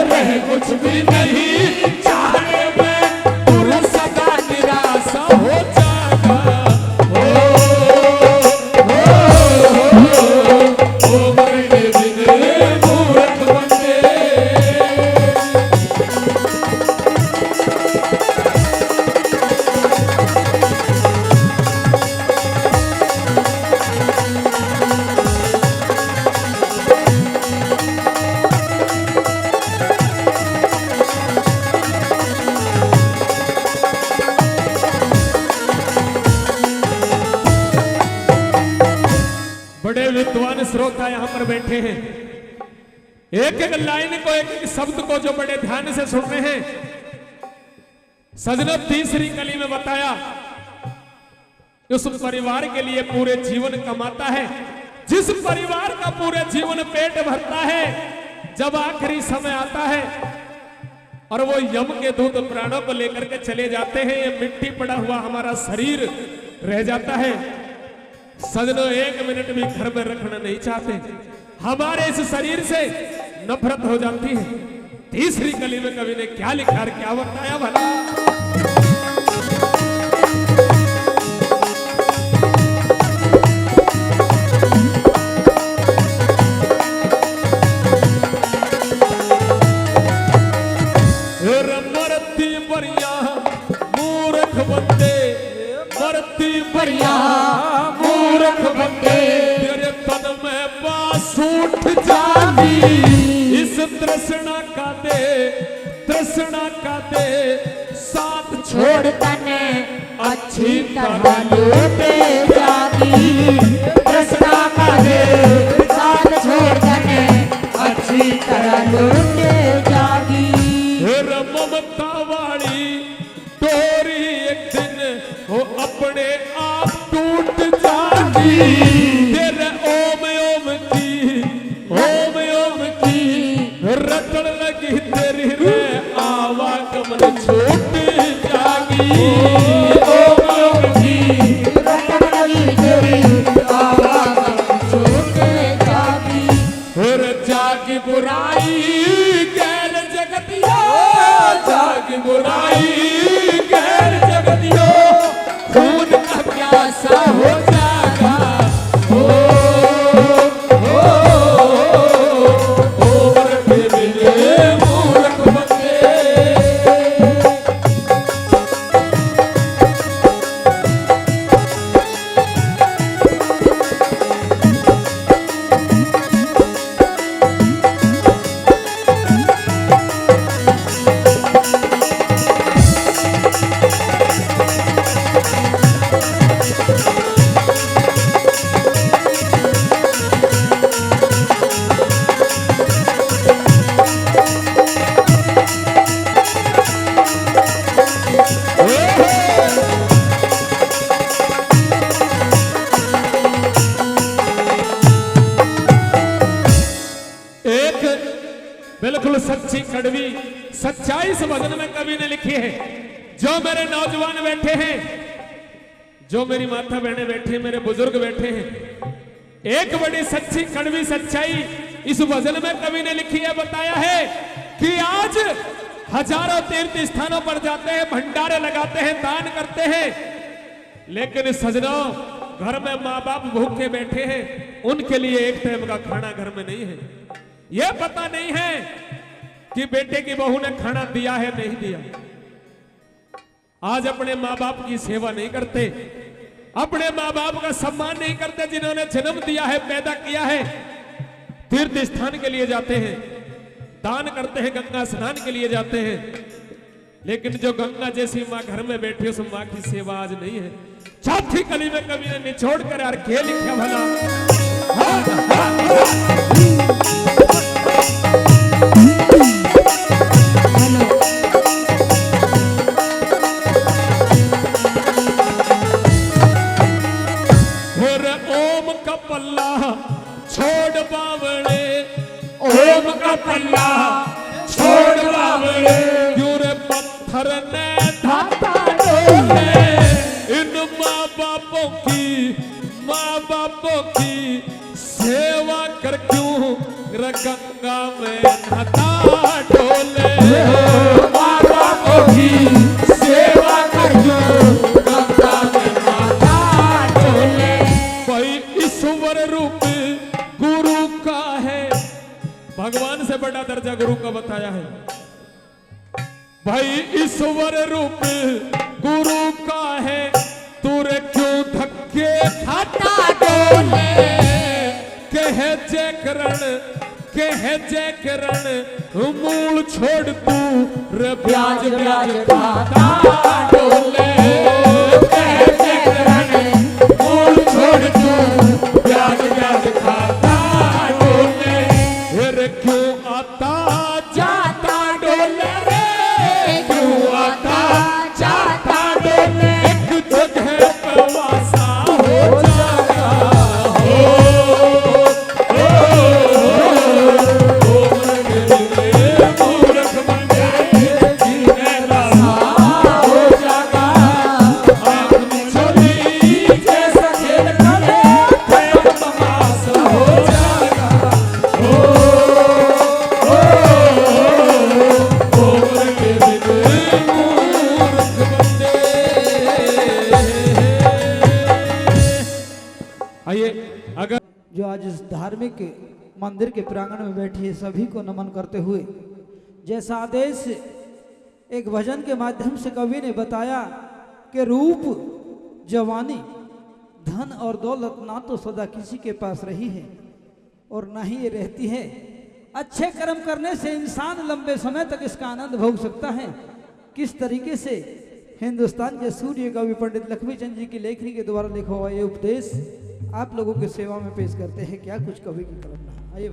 रहे कुछ भी नहीं चाहने में, पूरा सदा निराशा हो जाएगा। बड़े विद्वान श्रोता यहाँ पर बैठे हैं, एक एक लाइन को, एक एक शब्द को जो बड़े ध्यान से सुन रहे हैं। सजनों, तीसरी कली में बताया उस परिवार के लिए पूरे जीवन कमाता है, जिस परिवार का पूरे जीवन पेट भरता है, जब आखिरी समय आता है और वो यम के दूत प्राणों को लेकर के चले जाते हैं, ये मिट्टी पड़ा हुआ हमारा शरीर रह जाता है, सजनों एक मिनट भी घर में रखना नहीं चाहते, हमारे इस शरीर से नफरत हो जाती है। तीसरी कली में कवि ने क्या लिखा और क्या बताया भला? मरती बरिया मूर्ख बंदे, मरती बरिया मूर्ख बंदे, तेरे तन में बास उठ जागी। इस तृष्णा का दे साथ छोड़ तने अच्छी तरह लूटे जागी। तृष्णा का दे साथ छोड़ तने अच्छी तरह लूटे जागी। ममता वाली डोरी एक दिन वो अपने आप टूट जागी। तेरे ओम ओम की रटन लगी तेरी रे आवागमन छूट जागी। ओम ओम की रटन लगी तेरी आवागमन छूट जागी। और जागी बुराई गैर जगतिया, जागी बुराई गैर जगतियो, खून का प्यासा हो जागा। मूर्ख बंदे। एक बिल्कुल सच्ची कड़वी सच्चाई इस भजन में कवि ने लिखी है। जो मेरे नौजवान बैठे हैं, जो मेरी माता बहनें बैठे, मेरे बुजुर्ग बैठे हैं, एक बड़ी सच्ची कड़वी सच्चाई इस भजन में कवि ने लिखी है, बताया है कि आज हजारों तीर्थ स्थानों पर जाते हैं, भंडारे लगाते हैं, दान करते हैं, लेकिन सजनों घर में माँ बाप भूखे बैठे हैं, उनके लिए एक टाइम का खाना घर में नहीं है। यह पता नहीं है कि बेटे की बहू ने खाना दिया है नहीं दिया। आज अपने माँ बाप की सेवा नहीं करते, अपने माँ बाप का सम्मान नहीं करते, जिन्होंने जन्म दिया है, पैदा किया है। तीर्थ स्थान के लिए जाते हैं, दान करते हैं, गंगा स्नान के लिए जाते हैं, लेकिन जो गंगा जैसी माँ घर में बैठी उस माँ की सेवा आज नहीं है। चौथी कली में कवि ने निचोड़ कर यार क्या लिखा भला? ओम का पल्ला छोड़ बावड़े, ओम का पल्ला छोड़ बावड़े, क्यों रे पत्थर ने धाता डोले। इन माँ बापों की सेवा कर क्यों गंगा में नहाता डोले। माँ बापों की सेवा कर क्यों गंगा में नहाता डोले। भाई ईश्वर रूप गुरु का है, भगवान से बड़ा दर्जा गुरु का बताया है। भाई ईश्वर रूप गुरु का है, तुरे क्यों धक्के खाता डोले। कह जय करण मूल छोड़ तू रे ब्याज ब्याज खाता डोले। कह जय करण मूल छोड़ तू ब्याज ब्याज खाता डोले। रे क्यों आता जाता डोले, रे क्यों आता जाता डोले। एक जगह पे वासा हो जागा, मूर्ख बंदे जीने लासा हो जागा। आँख में आइए अगर जो आज इस धार्मिक मंदिर के प्रांगण में बैठी है सभी को नमन करते हुए, जैसा आदेश एक भजन के माध्यम से कवि ने बताया कि रूप, जवानी, धन और दौलत ना तो सदा किसी के पास रही है और ना ही ये रहती है। अच्छे कर्म करने से इंसान लंबे समय तक इसका आनंद भोग सकता है। किस तरीके से हिंदुस्तान के सूर्य कवि पंडित लक्ष्मीचंद जी की लेखनी के द्वारा लिखा हुआ ये उपदेश आप लोगों की सेवा में पेश करते हैं। क्या कुछ कवि की कल्पना। आइए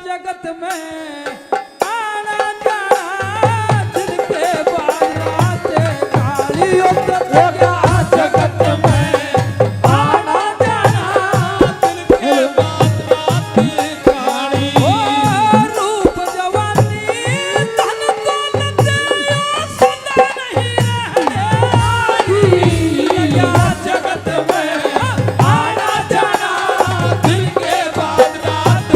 जगत में आना जाना दिल के बारात कालियों लगा जगत में आना जाना दिल के बारात काली रूप जवानी धन दौलत सदा नहीं रहने लगा जगत में आना जाना दिल के बारात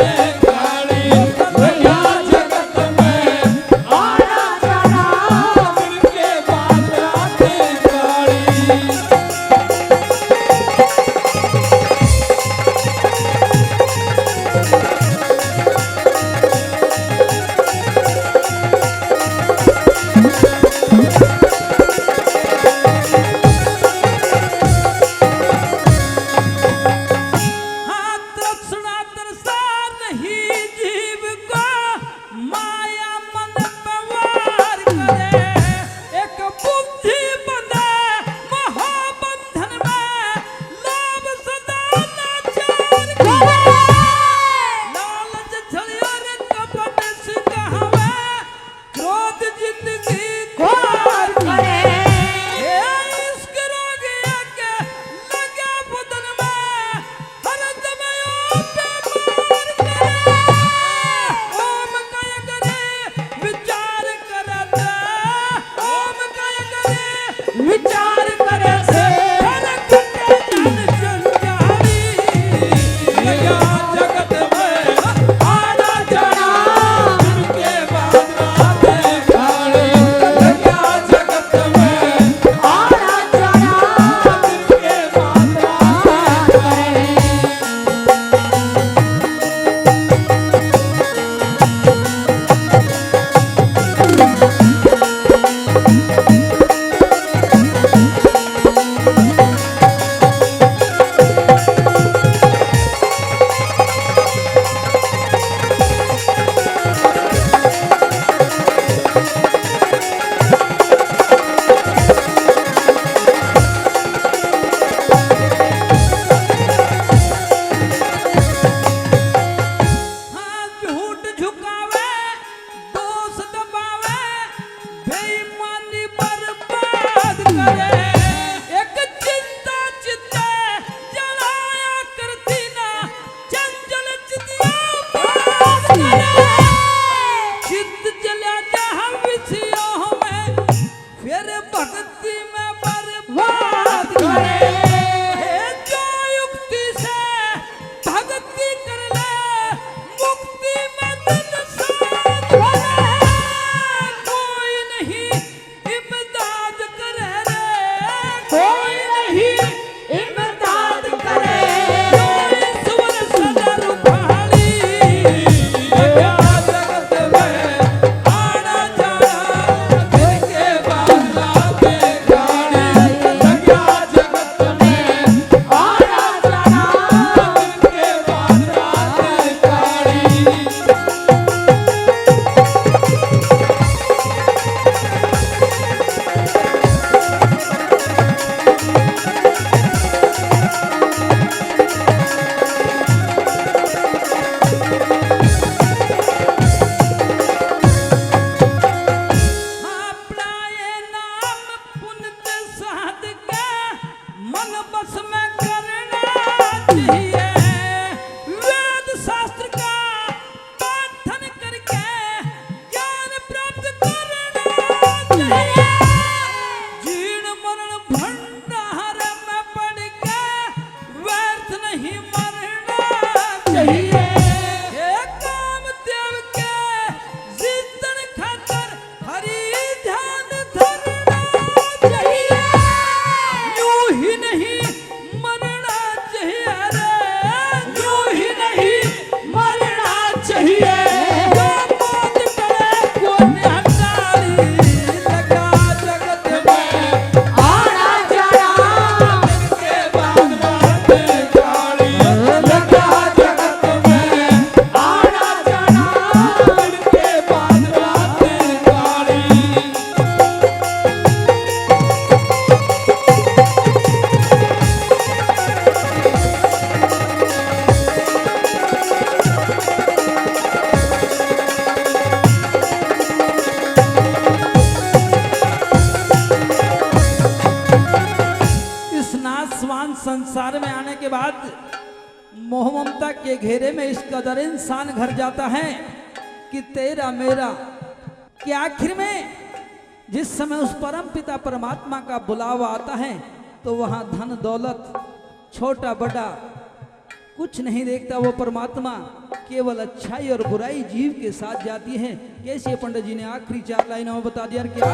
चाहिए, वेद शास्त्र का पाठन करके ज्ञान प्राप्त करना चाहिए। जीर्ण मरण भंडार में पड़ के व्यर्थ नहीं मरना चाहिए। हे कामदेव के जितन खातर हरि ध्यान धरना चाहिए। यूं ही नहीं मरना चाहिए रे, यूं ही नहीं मरना चाहिए। जो मौत करे को निहटारी, लगा जगत में आना जाना के बाद बातें काली। लगा जगत में आना जाना के बाद बातें काली। इस नासवान संसार में आने के बाद मोह ममता के घेरे में इस कदर इंसान घर जाता है कि तेरा मेरा, कि आखिर में जिस समय उस परम पिता परमात्मा का बुलावा आता है तो वहां धन दौलत छोटा बड़ा कुछ नहीं देखता। वो परमात्मा केवल अच्छाई और बुराई जीव के साथ जाती है। कैसे पंडित जी ने आखिरी 4 लाइनों में बता दिया क्या?